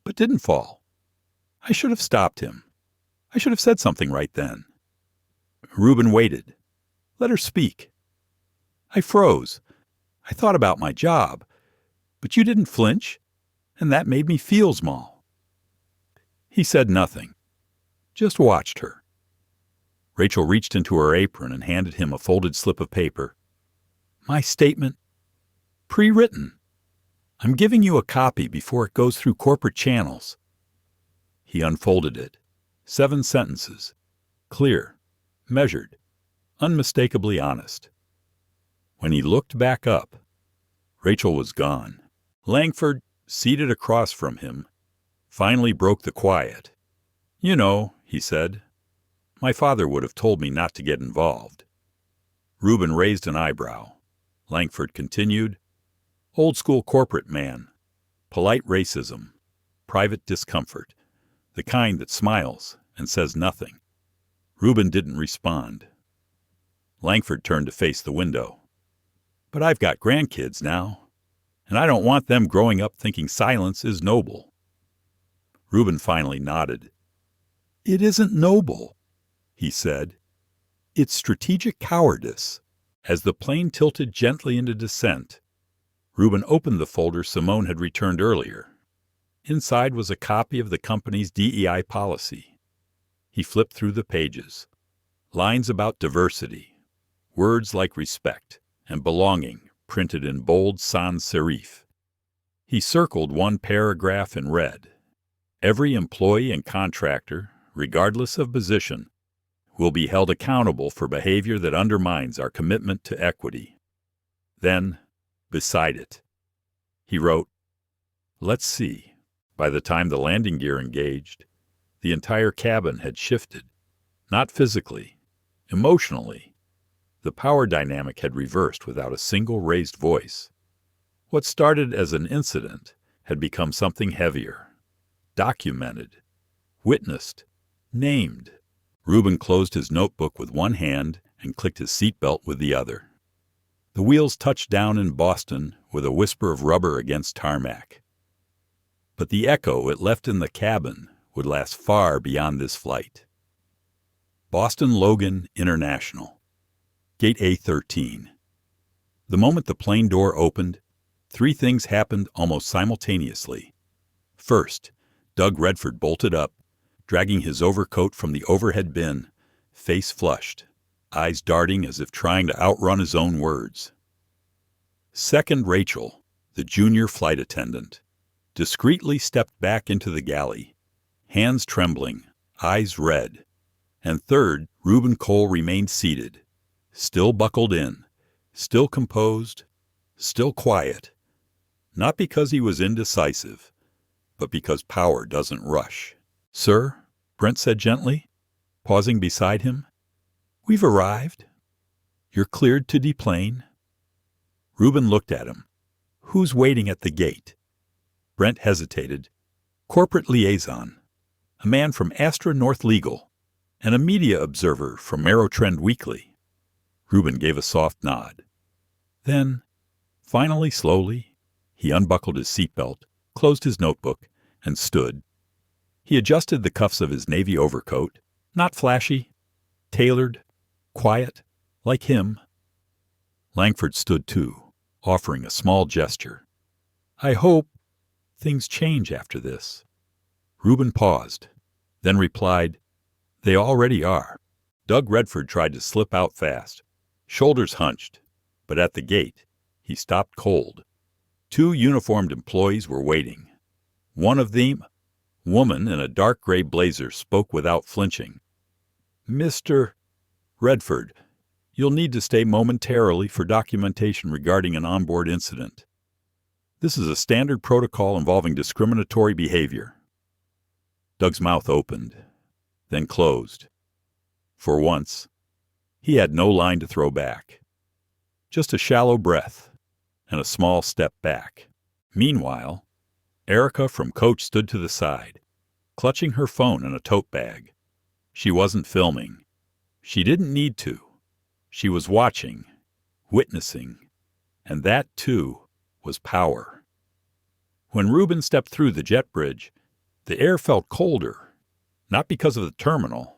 but didn't fall. I should have stopped him. I should have said something right then. Ruben waited. Let her speak. I froze. I thought about my job, but you didn't flinch, and that made me feel small. He said nothing, just watched her. Rachel reached into her apron and handed him a folded slip of paper. My statement, pre-written. I'm giving you a copy before it goes through corporate channels. He unfolded it. 7 sentences. Clear, measured, unmistakably honest. When he looked back up, Rachel was gone. Langford, seated across from him, finally broke the quiet. You know, he said, my father would have told me not to get involved. Ruben raised an eyebrow. Langford continued, old-school corporate man, polite racism, private discomfort, the kind that smiles and says nothing. Ruben didn't respond. Langford turned to face the window. But I've got grandkids now, and I don't want them growing up thinking silence is noble. Ruben finally nodded. It isn't noble, he said. It's strategic cowardice. As the plane tilted gently into descent, Ruben opened the folder Simone had returned earlier. Inside was a copy of the company's DEI policy. He flipped through the pages. Lines about diversity, words like respect and belonging printed in bold sans serif. He circled one paragraph in red. Every employee and contractor, regardless of position, will be held accountable for behavior that undermines our commitment to equity. Then, beside it, he wrote, let's see. By the time the landing gear engaged, the entire cabin had shifted, not physically, emotionally. The power dynamic had reversed without a single raised voice. What started as an incident had become something heavier, documented, witnessed, named. Ruben closed his notebook with one hand and clicked his seatbelt with the other. The wheels touched down in Boston with a whisper of rubber against tarmac. But the echo it left in the cabin would last far beyond this flight. Boston Logan International. Gate A13. The moment the plane door opened, 3 things happened almost simultaneously. First, Doug Redford bolted up, dragging his overcoat from the overhead bin, face flushed, eyes darting as if trying to outrun his own words. Second, Rachel, the junior flight attendant, discreetly stepped back into the galley, hands trembling, eyes red. And third, Ruben Cole remained seated, still buckled in, still composed, still quiet, not because he was indecisive, but because power doesn't rush. Sir, Brent said gently, pausing beside him, we've arrived. You're cleared to deplane. Ruben looked at him. Who's waiting at the gate? Brent hesitated. Corporate liaison, a man from Astra North Legal, and a media observer from Aerotrend Weekly. Ruben gave a soft nod. Then, finally slowly, he unbuckled his seatbelt, closed his notebook, and stood. He adjusted the cuffs of his navy overcoat, not flashy, tailored, quiet, like him. Langford stood too, offering a small gesture. I hope things change after this. Ruben paused, then replied, they already are. Doug Redford tried to slip out fast. shoulders hunched, but at the gate, he stopped cold. 2 uniformed employees were waiting. One of them, woman in a dark gray blazer, spoke without flinching. "Mr. Redford, you'll need to stay momentarily for documentation regarding an onboard incident. This is a standard protocol involving discriminatory behavior." Doug's mouth opened, then closed. For once, he had no line to throw back. Just a shallow breath and a small step back. Meanwhile, Erica from Coach stood to the side, clutching her phone in a tote bag. She wasn't filming. She didn't need to. She was watching, witnessing, and that, too, was power. When Ruben stepped through the jet bridge, the air felt colder, not because of the terminal,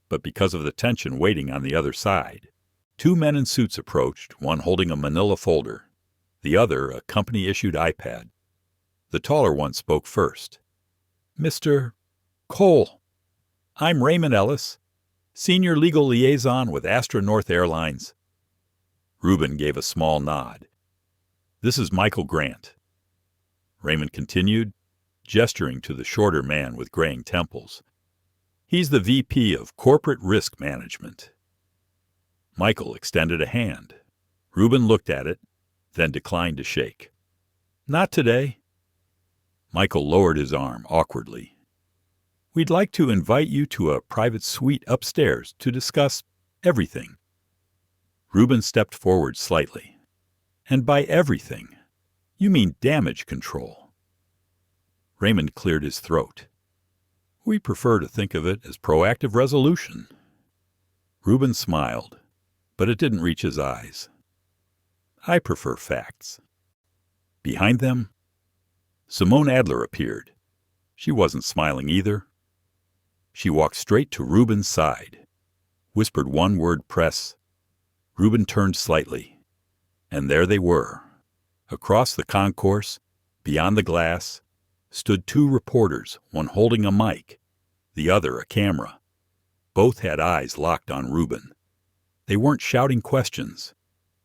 but because of the tension waiting on the other side. 2 men in suits approached, one holding a manila folder, the other a company-issued iPad. The taller one spoke first. "Mr. Cole, I'm Raymond Ellis, Senior Legal Liaison with Astra North Airlines." Ruben gave a small nod. "This is Michael Grant." Raymond continued, gesturing to the shorter man with graying temples. "He's the VP of Corporate Risk Management." Michael extended a hand. Ruben looked at it, then declined to shake. "Not today." Michael lowered his arm awkwardly. "We'd like to invite you to a private suite upstairs to discuss everything." Ruben stepped forward slightly. "And by everything, you mean damage control." Raymond cleared his throat. "We prefer to think of it as proactive resolution." Ruben smiled, but it didn't reach his eyes. "I prefer facts." Behind them, Simone Adler appeared. She wasn't smiling either. She walked straight to Ruben's side, whispered one word, "Press." Ruben turned slightly, and there they were. Across the concourse, beyond the glass, stood 2 reporters, one holding a mic, the other a camera. Both had eyes locked on Ruben. They weren't shouting questions.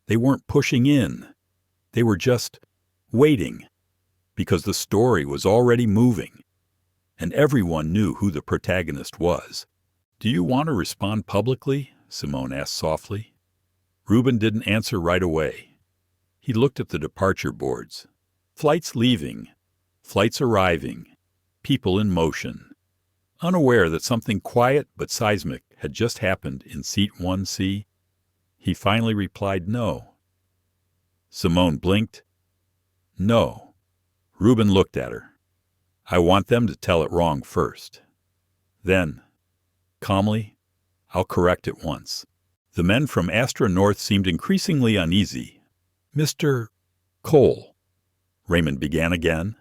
They weren't pushing in. They were just waiting, because the story was already moving, and everyone knew who the protagonist was. "Do you want to respond publicly?" Simone asked softly. Ruben didn't answer right away. He looked at the departure boards. Flights leaving, flights arriving, people in motion. Unaware that something quiet but seismic had just happened in Seat 1C, he finally replied no. Simone blinked. "No." Ruben looked at her. "I want them to tell it wrong first. Then, calmly, I'll correct it once." The men from Astra North seemed increasingly uneasy. "Mr. Cole," Raymond began again,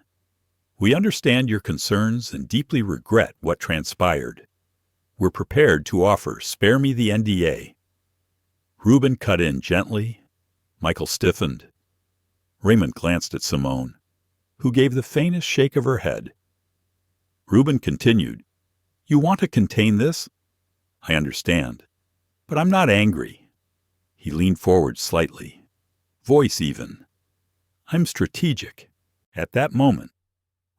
"we understand your concerns and deeply regret what transpired. We're prepared to offer spare me the NDA." Ruben cut in gently. Michael stiffened. Raymond glanced at Simone, who gave the faintest shake of her head. Ruben continued, "You want to contain this? I understand. But I'm not angry." He leaned forward slightly, voice even. "I'm strategic." At that moment,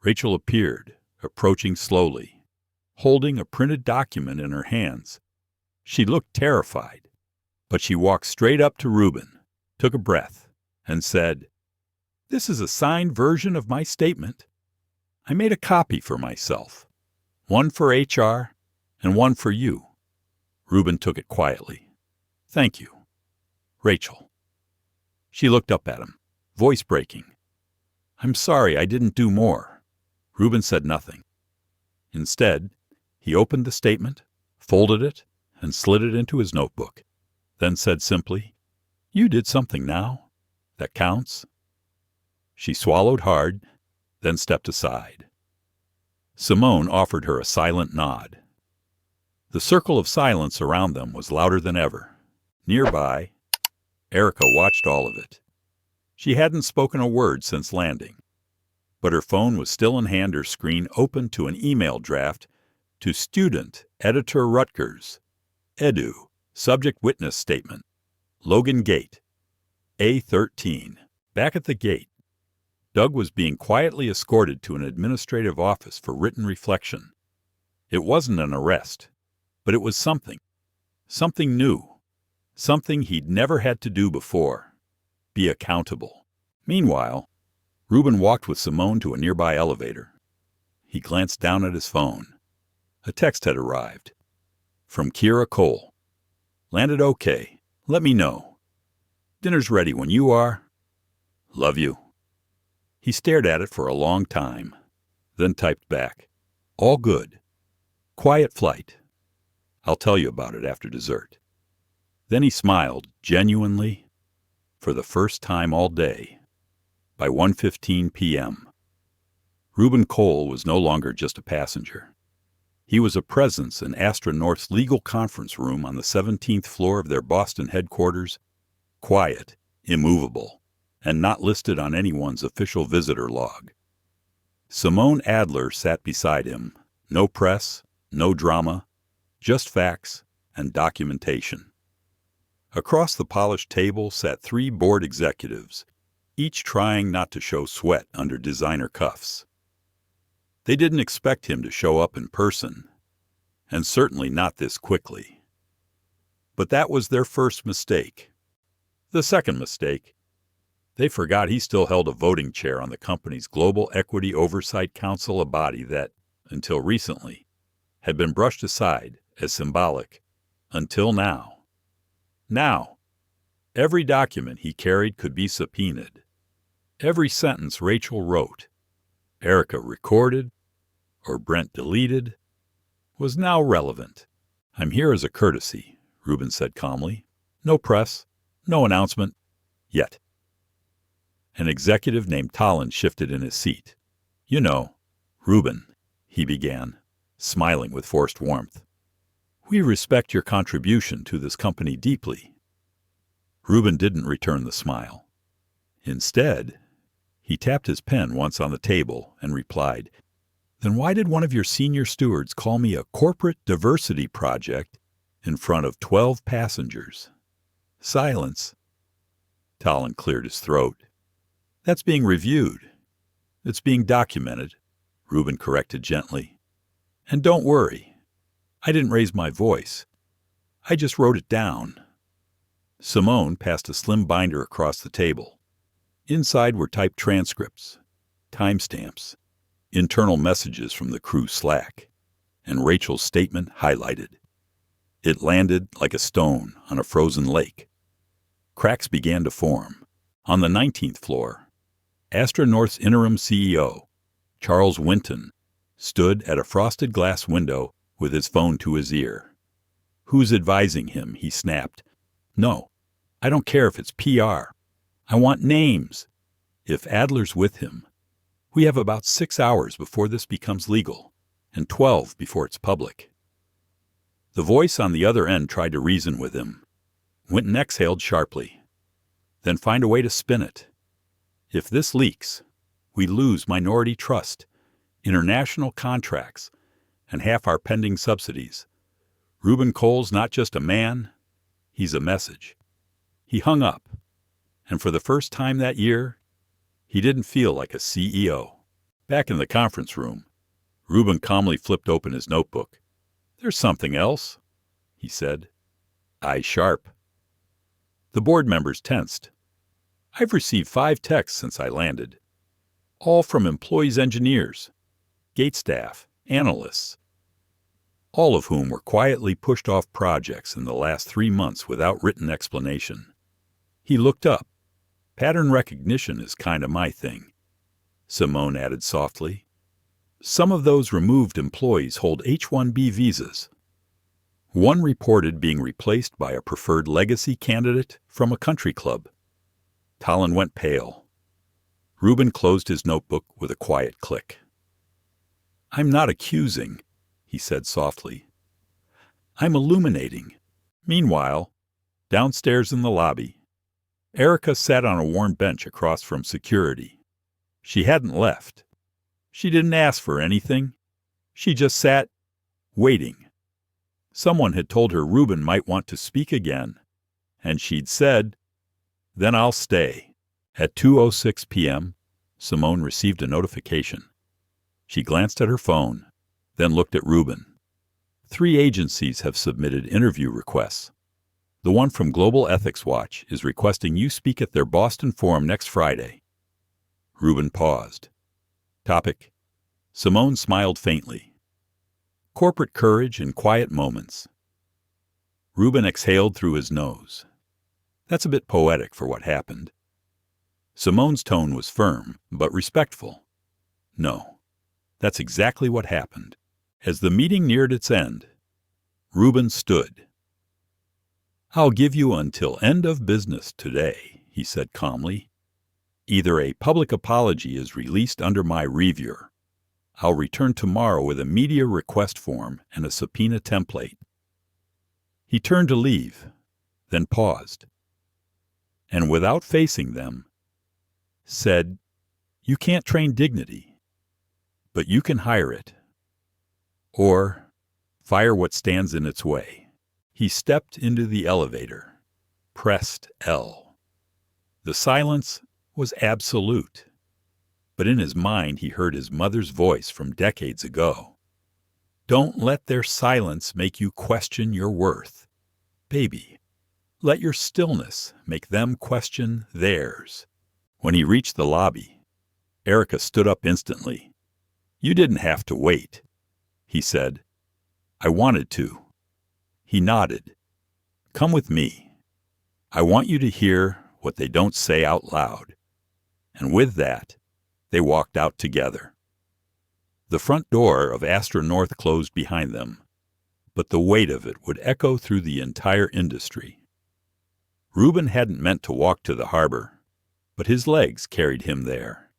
Rachel appeared, approaching slowly, holding a printed document in her hands. She looked terrified, but she walked straight up to Ruben, took a breath, and said, "This is a signed version of my statement. I made a copy for myself, one for HR and one for you." Ruben took it quietly. "Thank you. Rachel." She looked up at him, voice breaking. "I'm sorry I didn't do more." Ruben said nothing. Instead, he opened the statement, folded it, and slid it into his notebook, then said simply, "You did something now. That counts." She swallowed hard, then stepped aside. Simone offered her a silent nod. The circle of silence around them was louder than ever. Nearby, Erica watched all of it. She hadn't spoken a word since landing, but her phone was still in hand, her screen open to an email draft to Student Editor Rutgers. Edu, Subject Witness Statement. Logan Gate, A13. Back at the gate, Doug was being quietly escorted to an administrative office for written reflection. It wasn't an arrest, but it was something new, something he'd never had to do before, be accountable. Meanwhile, Ruben walked with Simone to a nearby elevator. He glanced down at his phone. A text had arrived. From Kira Cole. Landed okay. Let me know. Dinner's ready when you are. Love you. He stared at it for a long time, then typed back. All good. Quiet flight. I'll tell you about it after dessert. Then he smiled, genuinely, for the first time all day. By 1:15 p.m., Ruben Cole was no longer just a passenger. He was a presence in Astra North's legal conference room on the 17th floor of their Boston headquarters, quiet, immovable, and not listed on anyone's official visitor log. Simone Adler sat beside him. No press, no drama, just facts and documentation. Across the polished table sat 3 board executives, each trying not to show sweat under designer cuffs. They didn't expect him to show up in person, and certainly not this quickly. But that was their first mistake. The second mistake, they forgot he still held a voting chair on the company's Global Equity Oversight Council, a body that, until recently, had been brushed aside as symbolic, until now. Now, every document he carried could be subpoenaed. Every sentence Rachel wrote, Erica recorded, or Brent deleted, was now relevant. I'm here as a courtesy, Ruben said calmly. No press, no announcement, yet. An executive named Talon shifted in his seat. You know, Ruben, he began, smiling with forced warmth. We respect your contribution to this company deeply. Ruben didn't return the smile. Instead, he tapped his pen once on the table and replied, Then why did one of your senior stewards call me a corporate diversity project in front of 12 passengers? Silence. Talon cleared his throat. That's being reviewed. It's being documented, Ruben corrected gently. And don't worry. I didn't raise my voice. I just wrote it down. Simone passed a slim binder across the table. Inside were typed transcripts, timestamps, internal messages from the crew Slack, and Rachel's statement highlighted. It landed like a stone on a frozen lake. Cracks began to form. On the 19th floor, Astra North's interim CEO, Charles Winton, stood at a frosted glass window with his phone to his ear. Who's advising him? He snapped. No, I don't care if it's PR. I want names. If Adler's with him, we have about 6 hours before this becomes legal, and 12 before it's public. The voice on the other end tried to reason with him. Winton exhaled sharply. Then find a way to spin it. If this leaks, we lose minority trust, international contracts, and half our pending subsidies. Ruben Cole's not just a man, he's a message. He hung up, and for the first time that year, he didn't feel like a CEO. Back in the conference room, Ruben calmly flipped open his notebook. There's something else, he said, eyes sharp. The board members tensed. I've received 5 texts since I landed, all from employees, engineers, gate staff, analysts, all of whom were quietly pushed off projects in the last 3 months without written explanation. He looked up. Pattern recognition is kind of my thing, Simone added softly. Some of those removed employees hold H-1B visas. One reported being replaced by a preferred legacy candidate from a country club. Talon went pale. Ruben closed his notebook with a quiet click. I'm not accusing, he said softly. I'm illuminating. Meanwhile, downstairs in the lobby, Erica sat on a worn bench across from security. She hadn't left. She didn't ask for anything. She just sat, waiting. Someone had told her Ruben might want to speak again, and she'd said, "Then I'll stay." At 2:06 p.m., Simone received a notification. She glanced at her phone, then looked at Ruben. 3 agencies have submitted interview requests. The one from Global Ethics Watch is requesting you speak at their Boston forum next Friday. Ruben paused. Topic: Simone smiled faintly. Corporate courage in quiet moments. Ruben exhaled through his nose. That's a bit poetic for what happened. Simone's tone was firm, but respectful. No, that's exactly what happened. As the meeting neared its end, Ruben stood. "I'll give you until end of business today," he said calmly. "Either a public apology is released under my review. I'll return tomorrow with a media request form and a subpoena template." He turned to leave, then paused, and without facing them, said, "You can't train dignity, but you can hire it. Or fire what stands in its way." He stepped into the elevator, pressed L. The silence was absolute, but in his mind he heard his mother's voice from decades ago. "Don't let their silence make you question your worth. Baby, let your stillness make them question theirs." When he reached the lobby, Erica stood up instantly. "You didn't have to wait," he said. "I wanted to." He nodded. "Come with me. I want you to hear what they don't say out loud." And with that, they walked out together. The front door of Astra North closed behind them, but the weight of it would echo through the entire industry. Ruben hadn't meant to walk to the harbor, but his legs carried him there,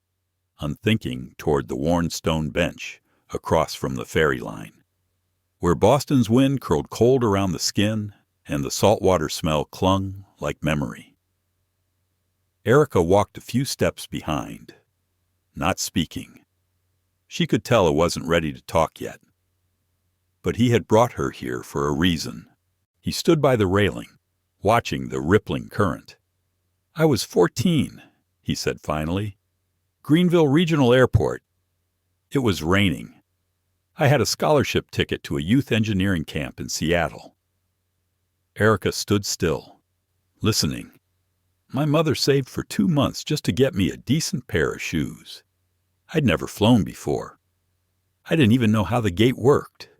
unthinking toward the worn stone bench across from the ferry line, where Boston's wind curled cold around the skin and the saltwater smell clung like memory. Erica walked a few steps behind, not speaking. She could tell it wasn't ready to talk yet. But he had brought her here for a reason. He stood by the railing, watching the rippling current. "I was 14, he said finally. "Greenville Regional Airport. It was raining. I had a scholarship ticket to a youth engineering camp in Seattle." Erica stood still, listening. "My mother saved for 2 months just to get me a decent pair of shoes. I'd never flown before. I didn't even know how the gate worked."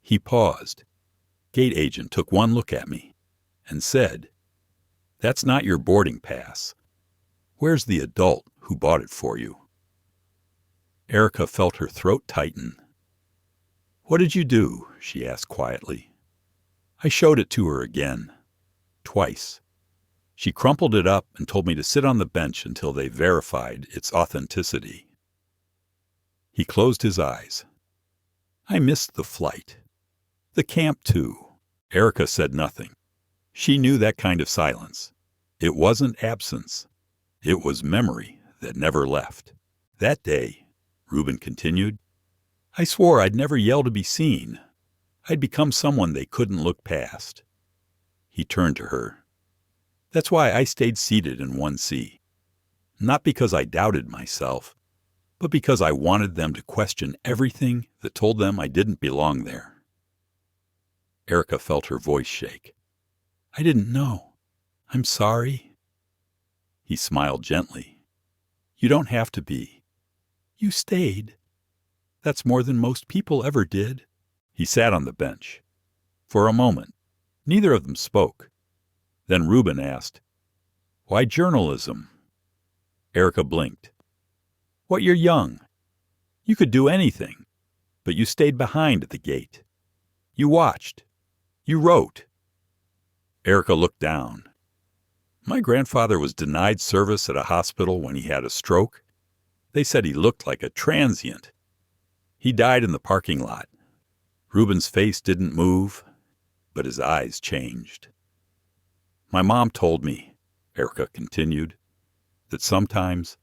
He paused. Gate agent took one look at me and said, "That's not your boarding pass. Where's the adult who bought it for you?" Erica felt her throat tighten. "What did you do?" she asked quietly. I showed it to her again, twice. She crumpled it up and told me to sit on the bench until they verified its authenticity. He closed his eyes. "I missed the flight. The camp, too." Erica said nothing. She knew that kind of silence. It wasn't absence. It was memory that never left. "That day," Ruben continued, "I swore I'd never yell to be seen. I'd become someone they couldn't look past." He turned to her. "That's why I stayed seated in 1C. Not because I doubted myself, but because I wanted them to question everything that told them I didn't belong there." Erica felt her voice shake. "I didn't know. I'm sorry." He smiled gently. "You don't have to be. You stayed. That's more than most people ever did." He sat on the bench. For a moment, neither of them spoke. Then Ruben asked, "Why journalism?" Erica blinked. "What, you're young. You could do anything, but you stayed behind at the gate. You watched. You wrote." Erica looked down. "My grandfather was denied service at a hospital when he had a stroke. They said he looked like a transient. He died in the parking lot." Ruben's face didn't move, but his eyes changed. "My mom told me," Erica continued, "that sometimes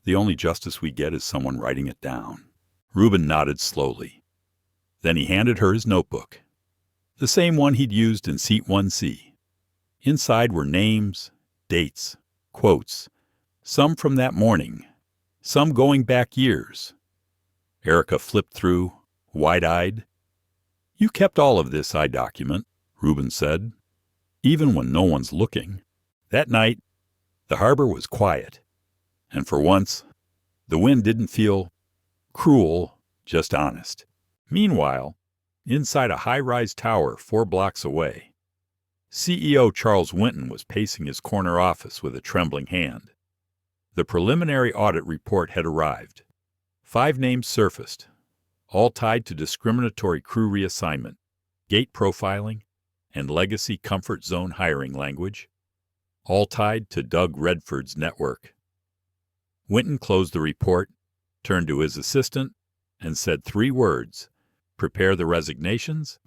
the only justice we get is someone writing it down." Ruben nodded slowly. Then he handed her his notebook, the same one he'd used in seat 1C. Inside were names, dates, quotes, some from that morning, some going back years. Erica flipped through, wide-eyed. "You kept all of this, I document," Ruben said, "even when no one's looking." That night, the harbor was quiet, and for once, the wind didn't feel cruel, just honest. Meanwhile, inside a high-rise tower 4 blocks away, CEO Charles Winton was pacing his corner office with a trembling hand. The preliminary audit report had arrived. 5 names surfaced, all tied to discriminatory crew reassignment, gate profiling, and legacy comfort zone hiring language, all tied to Doug Redford's network. Winton closed the report, turned to his assistant, and said 3 words, "Prepare the resignations."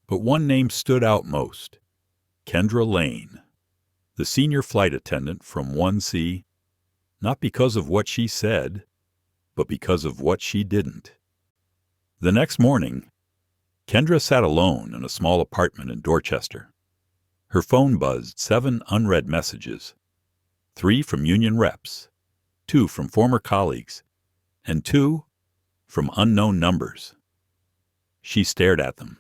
But one name stood out most: Kendra Lane, the senior flight attendant from 1C, not because of what she said, but because of what she didn't. The next morning, Kendra sat alone in a small apartment in Dorchester. Her phone buzzed 7 unread messages, 3 from union reps, 2 from former colleagues, and 2 from unknown numbers. She stared at them,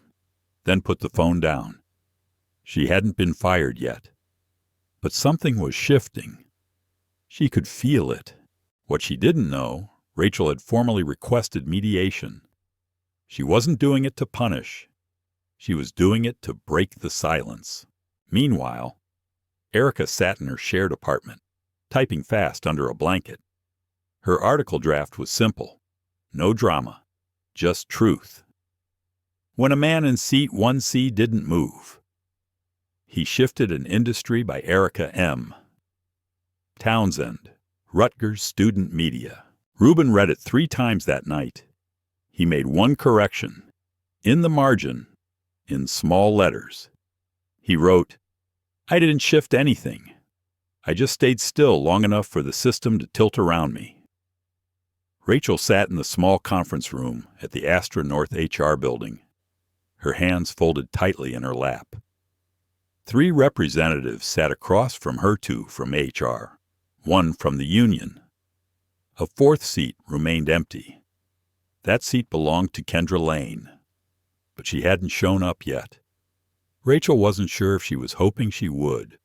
then put the phone down. She hadn't been fired yet, but something was shifting. She could feel it. What she didn't know, Rachel had formally requested mediation. She wasn't doing it to punish. She was doing it to break the silence. Meanwhile, Erica sat in her shared apartment, typing fast under a blanket. Her article draft was simple. No drama, just truth. When a man in seat 1C didn't move, he shifted an industry by Erica M. Townsend, Rutgers Student Media. Ruben read it 3 times that night. He made one correction. In the margin, in small letters, he wrote, "I didn't shift anything. I just stayed still long enough for the system to tilt around me." Rachel sat in the small conference room at the Astra North HR building, her hands folded tightly in her lap. 3 representatives sat across from her 2 from HR, 1 from the union. A 4th seat remained empty. That seat belonged to Kendra Lane, but she hadn't shown up yet. Rachel wasn't sure if she was hoping she would,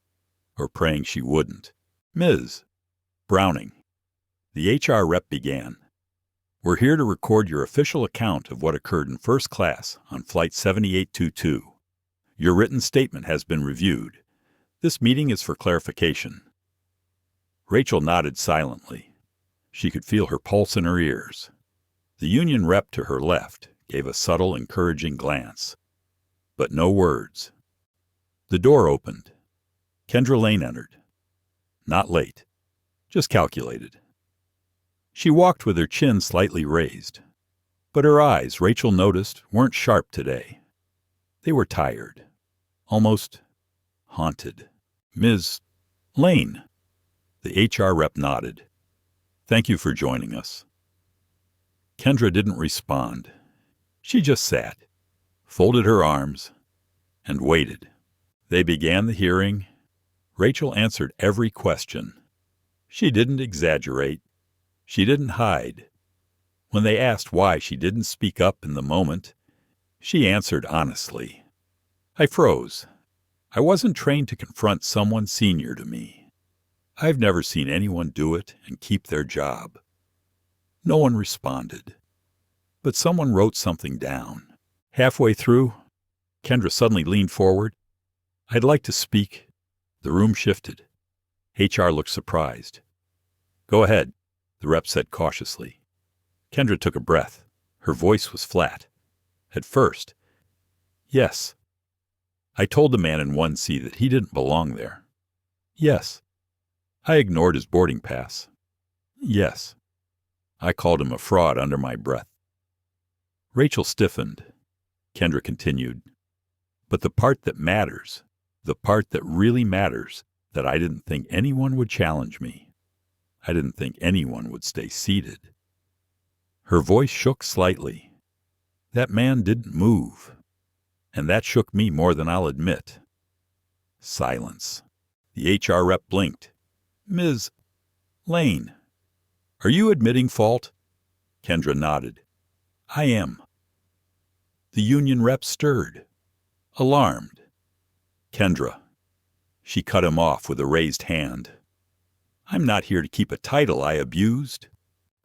or praying she wouldn't. "Ms. Browning," the HR rep began, "we're here to record your official account of what occurred in first class on Flight 7822. Your written statement has been reviewed. This meeting is for clarification." Rachel nodded silently. She could feel her pulse in her ears. The union rep to her left gave a subtle, encouraging glance, but no words. The door opened. Kendra Lane entered. Not late, just calculated. She walked with her chin slightly raised, but her eyes, Rachel noticed, weren't sharp today. They were tired, almost haunted. "Ms. Lane," the HR rep nodded. "Thank you for joining us." Kendra didn't respond. She just sat, folded her arms, and waited. They began the hearing. Rachel answered every question. She didn't exaggerate. She didn't hide. When they asked why she didn't speak up in the moment, she answered honestly. "I froze. I wasn't trained to confront someone senior to me. I've never seen anyone do it and keep their job." No one responded, but someone wrote something down. Halfway through, Kendra suddenly leaned forward. "I'd like to speak." The room shifted. HR looked surprised. "Go ahead," the rep said cautiously. Kendra took a breath. Her voice was flat. At first, "Yes. I told the man in 1C that he didn't belong there." "Yes. I ignored his boarding pass." "Yes. I called him a fraud under my breath." Rachel stiffened. Kendra continued, "But the part that matters, the part that really matters, that I didn't think anyone would challenge me. I didn't think anyone would stay seated." Her voice shook slightly. "That man didn't move, and that shook me more than I'll admit." Silence. The HR rep blinked. Ms. Lane, are you admitting fault? Kendra nodded. I am. The union rep stirred, alarmed. Kendra. She cut him off with a raised hand. I'm not here to keep a title I abused.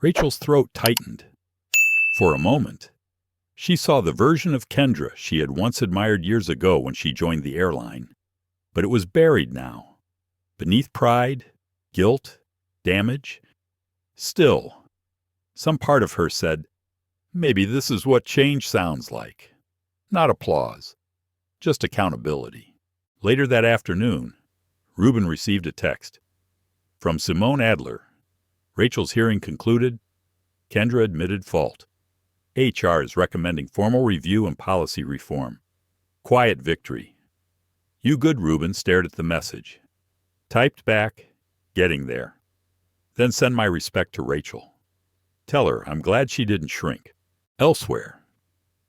Rachel's throat tightened. For a moment, she saw the version of Kendra she had once admired years ago when she joined the airline. But it was buried now, beneath pride, guilt, damage. Still, some part of her said, maybe this is what change sounds like. Not applause, just accountability. Later that afternoon, Ruben received a text. From Simone Adler. Rachel's hearing concluded. Kendra admitted fault. HR is recommending formal review and policy reform. Quiet victory. You good, Ruben stared at the message. Typed back, getting there. Then send my respect to Rachel. Tell her I'm glad she didn't shrink. Elsewhere,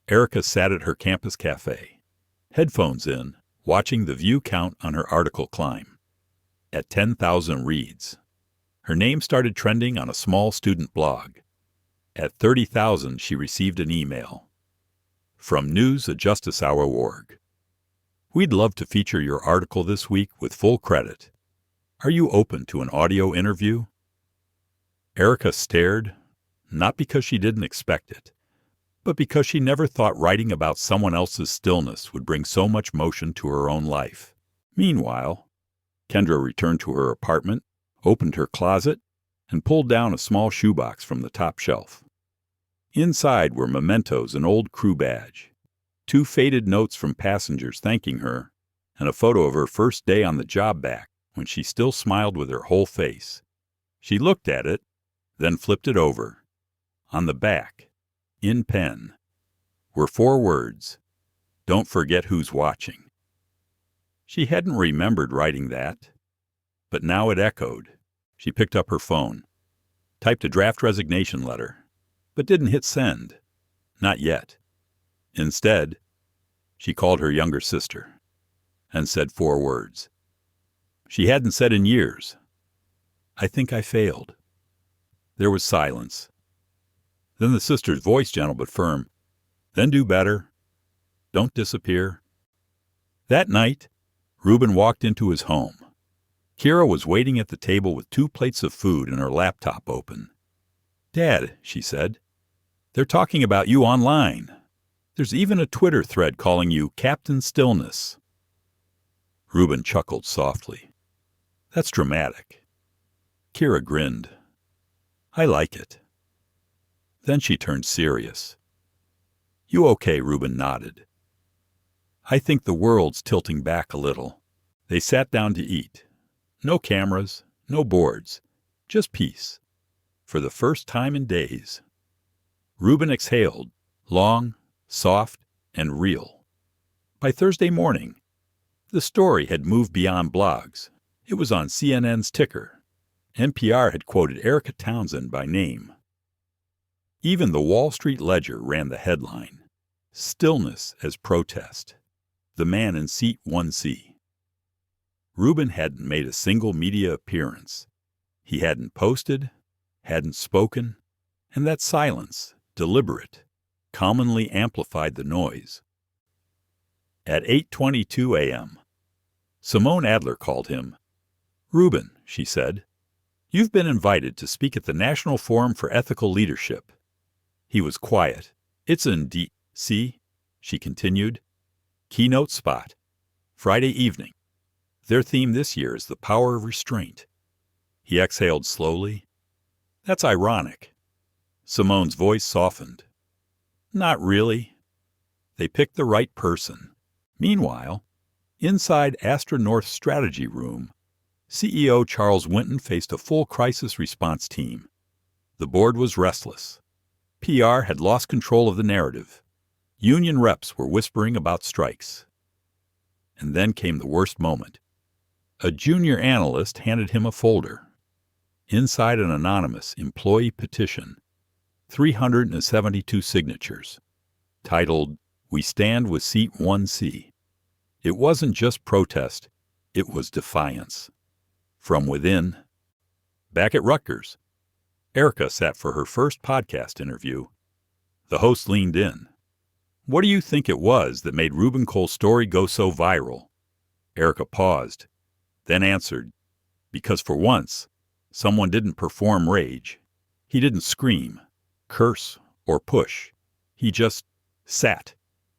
Erica sat at her campus cafe, headphones in, watching the view count on her article climb. At 10,000 reads. Her name started trending on a small student blog. At 30,000, she received an email. From news@justicehour.org. We'd love to feature your article this week with full credit. Are you open to an audio interview? Erica stared, not because she didn't expect it, but because she never thought writing about someone else's stillness would bring so much motion to her own life. Meanwhile, Kendra returned to her apartment, opened her closet, and pulled down a small shoebox from the top shelf. Inside were mementos, an old crew badge, 2 faded notes from passengers thanking her, and a photo of her first day on the job back when she still smiled with her whole face. She looked at it, then flipped it over. On the back, in pen, were 4 words, "Don't forget who's watching." She hadn't remembered writing that, but now it echoed. She picked up her phone, typed a draft resignation letter, but didn't hit send. Not yet. Instead, she called her younger sister and said 4 words. She hadn't said in years. I think I failed. There was silence. Then the sister's voice, gentle but firm. Then do better. Don't disappear. That night, Ruben walked into his home. Kira was waiting at the table with 2 plates of food and her laptop open. Dad, she said, they're talking about you online. There's even a Twitter thread calling you Captain Stillness. Ruben chuckled softly. That's dramatic. Kira grinned. I like it. Then she turned serious. You okay? Ruben nodded. I think the world's tilting back a little. They sat down to eat. No cameras, no boards, just peace. For the first time in days. Ruben exhaled, long, soft, and real. By Thursday morning, the story had moved beyond blogs. It was on CNN's ticker. NPR had quoted Erica Townsend by name. Even the Wall Street Ledger ran the headline, Stillness as Protest. The man in seat 1C. Ruben hadn't made a single media appearance. He hadn't posted, hadn't spoken, and that silence, deliberate, commonly amplified the noise. At 8:22 a.m., Simone Adler called him. Ruben, she said, you've been invited to speak at the National Forum for Ethical Leadership. He was quiet. It's in D.C., she continued. Keynote spot. Friday evening. Their theme this year is the power of restraint. He exhaled slowly. That's ironic. Simone's voice softened. Not really. They picked the right person. Meanwhile, inside Astra North's strategy room, CEO Charles Winton faced a full crisis response team. The board was restless. PR had lost control of the narrative. Union reps were whispering about strikes. And then came the worst moment. A junior analyst handed him a folder. Inside an anonymous employee petition, 372 signatures, titled, We Stand with Seat 1C. It wasn't just protest, It was defiance. From within. Back at Rutgers, Erica sat for her first podcast interview. The host leaned in. "What do you think it was that made Ruben Cole's story go so viral?" Erica paused, then answered, "Because for once, someone didn't perform rage. He didn't scream, curse, or push. He just sat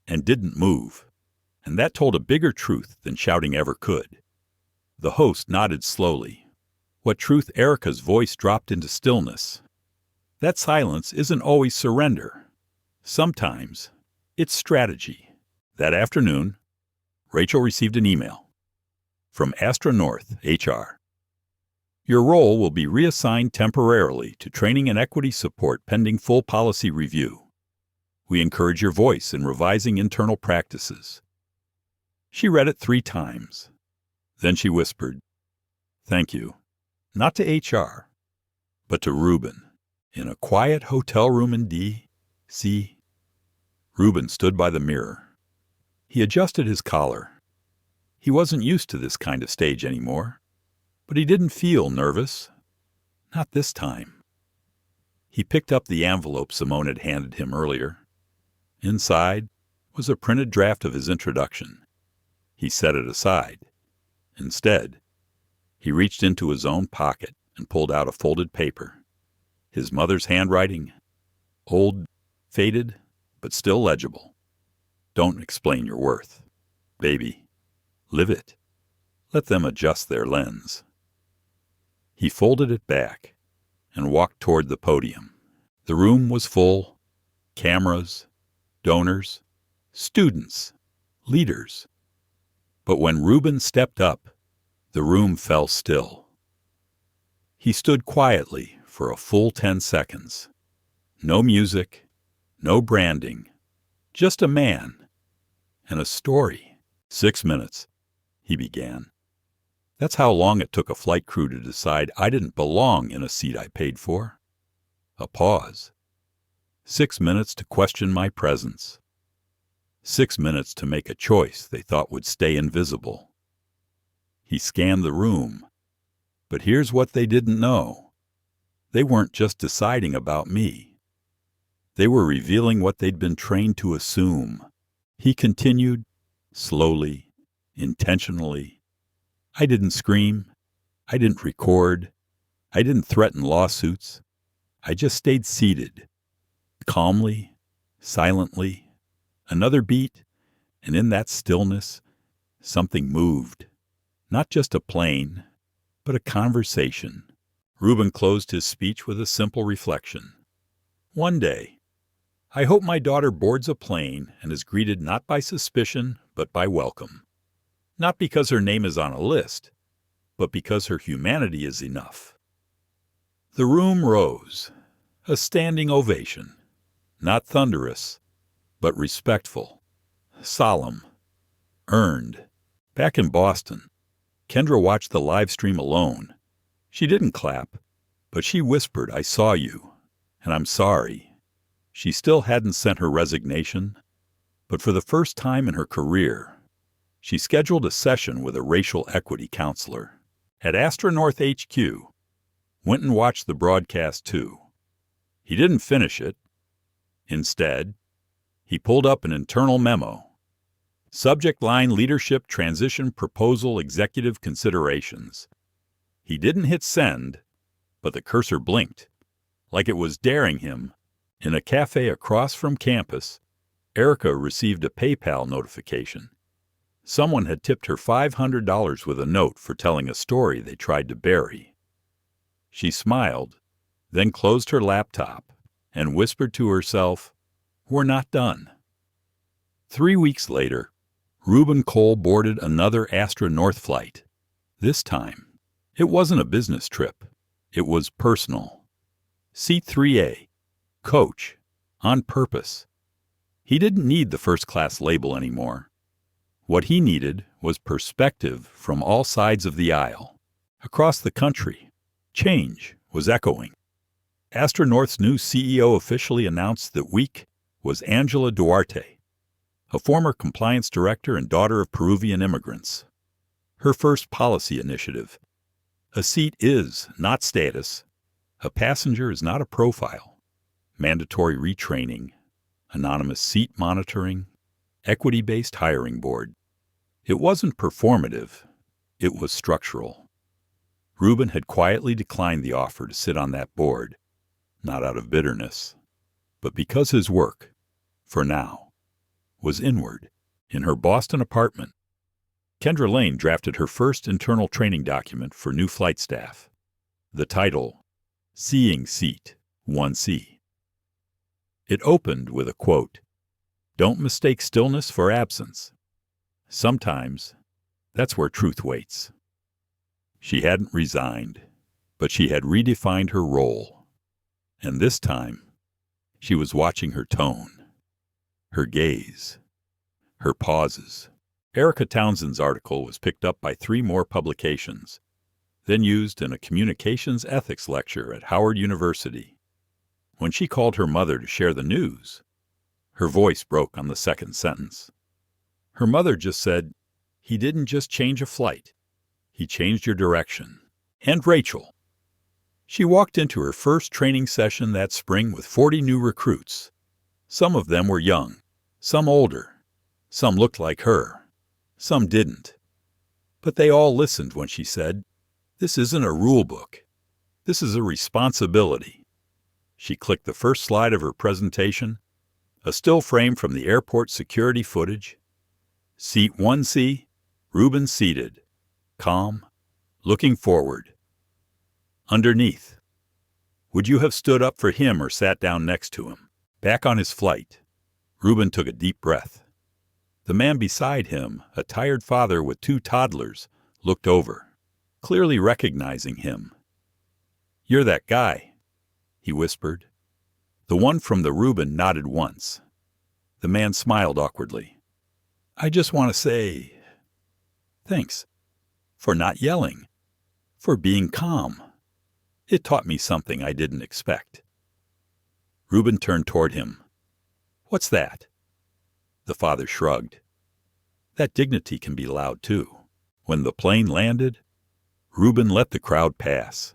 and didn't move. And that told a bigger truth than shouting ever could." The host nodded slowly. What truth? Erica's voice dropped into stillness. That silence isn't always surrender. Sometimes it's strategy. That afternoon, Rachel received an email from Astra North HR. "Your role will be reassigned temporarily to training and equity support pending full policy review. We encourage your voice in revising internal practices." She read it 3 times. Then she whispered, "Thank you." Not to HR, but to Ruben, in a quiet hotel room in D.C. Ruben stood by the mirror. He adjusted his collar. He wasn't used to this kind of stage anymore, but he didn't feel nervous. Not this time. He picked up the envelope Simone had handed him earlier. Inside was a printed draft of his introduction. He set it aside. Instead, he reached into his own pocket and pulled out a folded paper. His mother's handwriting, old, faded, but still legible. "Don't explain your worth. Baby, live it. Let them adjust their lens." He folded it back and walked toward the podium. The room was full. Cameras, donors, students, leaders. But when Ruben stepped up, the room fell still. He stood quietly for a full 10 seconds. No music, no branding, just a man and a story. 6 minutes, he began. That's how long it took a flight crew to decide I didn't belong in a seat I paid for. A pause. 6 minutes to question my presence. 6 minutes to make a choice they thought would stay invisible. He scanned the room. But here's what they didn't know. They weren't just deciding about me. They were revealing what they'd been trained to assume. He continued, slowly, intentionally. "I didn't scream. I didn't record. I didn't threaten lawsuits. I just stayed seated, calmly, silently. Another beat, and in that stillness, something moved. Not just a plane, but a conversation." Ruben closed his speech with a simple reflection. "One day, I hope my daughter boards a plane and is greeted not by suspicion, but by welcome. Not because her name is on a list, but because her humanity is enough." The room rose, a standing ovation, not thunderous, but respectful, solemn, earned. Back in Boston, Kendra watched the live stream alone. She didn't clap, but she whispered, "I saw you, and I'm sorry." She still hadn't sent her resignation, but for the first time in her career, she scheduled a session with a racial equity counselor. At Astra North HQ, Winton watched the broadcast too. He didn't finish it. Instead, he pulled up an internal memo. Subject line: Leadership Transition Proposal Executive Considerations. He didn't hit send, but the cursor blinked, like it was daring him. In a cafe across from campus, Erica received a PayPal notification. Someone had tipped her $500 with a note for telling a story they tried to bury. She smiled, then closed her laptop and whispered to herself, "We're not done." 3 weeks later, Ruben Cole boarded another Astra North flight. This time, it wasn't a business trip. It was personal. Seat 3A, coach, on purpose. He didn't need the first-class label anymore. What he needed was perspective from all sides of the aisle. Across the country, change was echoing. Astra North's new CEO officially announced that week was Angela Duarte, a former compliance director and daughter of Peruvian immigrants. Her first policy initiative. A seat is not status. A passenger is not a profile. Mandatory retraining. Anonymous seat monitoring. Equity-based hiring board. It wasn't performative. It was structural. Ruben had quietly declined the offer to sit on that board, not out of bitterness, but because his work, for now, was inward. In her Boston apartment, Kendra Lane drafted her first internal training document for new flight staff. The title, Seeing Seat 1C. It opened with a quote, "Don't mistake stillness for absence. Sometimes, that's where truth waits." She hadn't resigned, but she had redefined her role. And this time, she was watching her tone, her gaze, her pauses. Erica Townsend's article was picked up by 3 more publications, then used in a communications ethics lecture at Howard University. When she called her mother to share the news, her voice broke on the second sentence. Her mother just said, "He didn't just change a flight. He changed your direction." And Rachel. She walked into her first training session that spring with 40 new recruits. Some of them were young, some older, some looked like her, some didn't. But they all listened when she said, "This isn't a rule book. This is a responsibility." She clicked the first slide of her presentation, a still frame from the airport security footage. Seat 1C, Ruben seated, calm, looking forward. Underneath, would you have stood up for him or sat down next to him? Back on his flight, Ruben took a deep breath. The man beside him, a tired father with 2 toddlers, looked over, clearly recognizing him. "You're that guy," he whispered. The one from the Ruben nodded once. The man smiled awkwardly. "I just want to say thanks for not yelling, for being calm. It taught me something I didn't expect." Ruben turned toward him. "What's that?" The father shrugged. That dignity can be loud too. When the plane landed, Ruben let the crowd pass.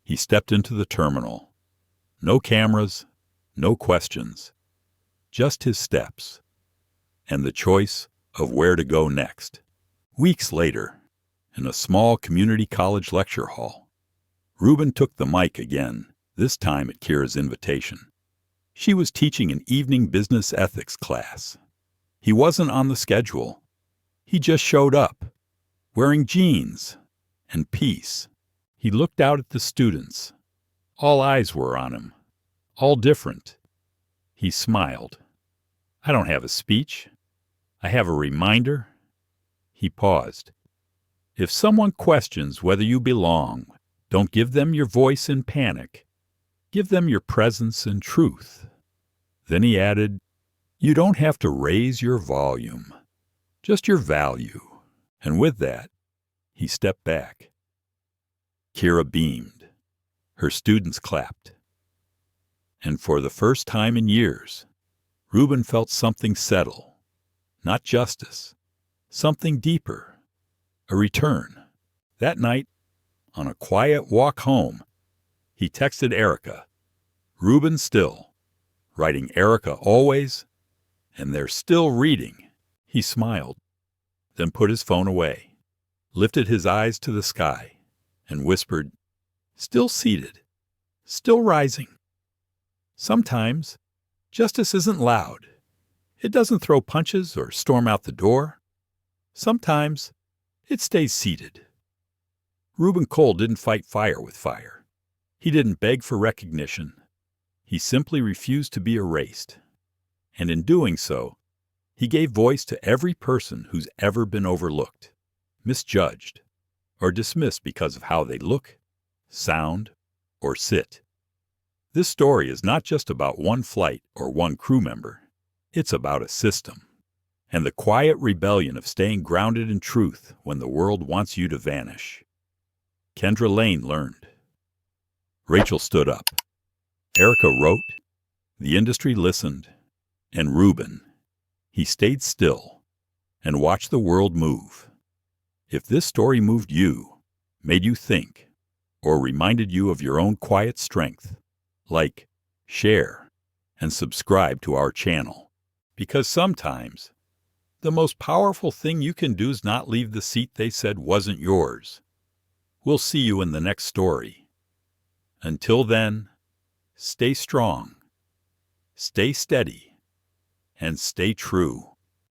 He stepped into the terminal. No cameras, no questions, just his steps, and the choice of where to go next. Weeks later, in a small community college lecture hall, Ruben took the mic again, this time at Kira's invitation. She was teaching an evening business ethics class. He wasn't on the schedule. He just showed up, wearing jeans and peace. He looked out at the students. All eyes were on him, all different. He smiled. "I don't have a speech. I have a reminder." He paused. "If someone questions whether you belong, don't give them your voice in panic. Give them your presence and truth." Then he added, "You don't have to raise your volume, just your value." And with that, he stepped back. Kira beamed. Her students clapped. And for the first time in years, Ruben felt something settle. Not justice, something deeper, a return. That night, on a quiet walk home, he texted Erica, "Ruben still, writing Erica always, and they're still reading." He smiled, then put his phone away, lifted his eyes to the sky, and whispered, "Still seated, still rising." Sometimes, justice isn't loud. It doesn't throw punches or storm out the door. Sometimes, it stays seated. Ruben Cole didn't fight fire with fire. He didn't beg for recognition. He simply refused to be erased. And in doing so, he gave voice to every person who's ever been overlooked, misjudged, or dismissed because of how they look, sound, or sit. This story is not just about one flight or one crew member. It's about a system, and the quiet rebellion of staying grounded in truth when the world wants you to vanish. Kendra Lane learned. Rachel stood up. Erica wrote. The industry listened. And Ruben, he stayed still and watched the world move. If this story moved you, made you think, or reminded you of your own quiet strength, like, share, and subscribe to our channel. Because sometimes, the most powerful thing you can do is not leave the seat they said wasn't yours. We'll see you in the next story. Until then, stay strong, stay steady, and stay true.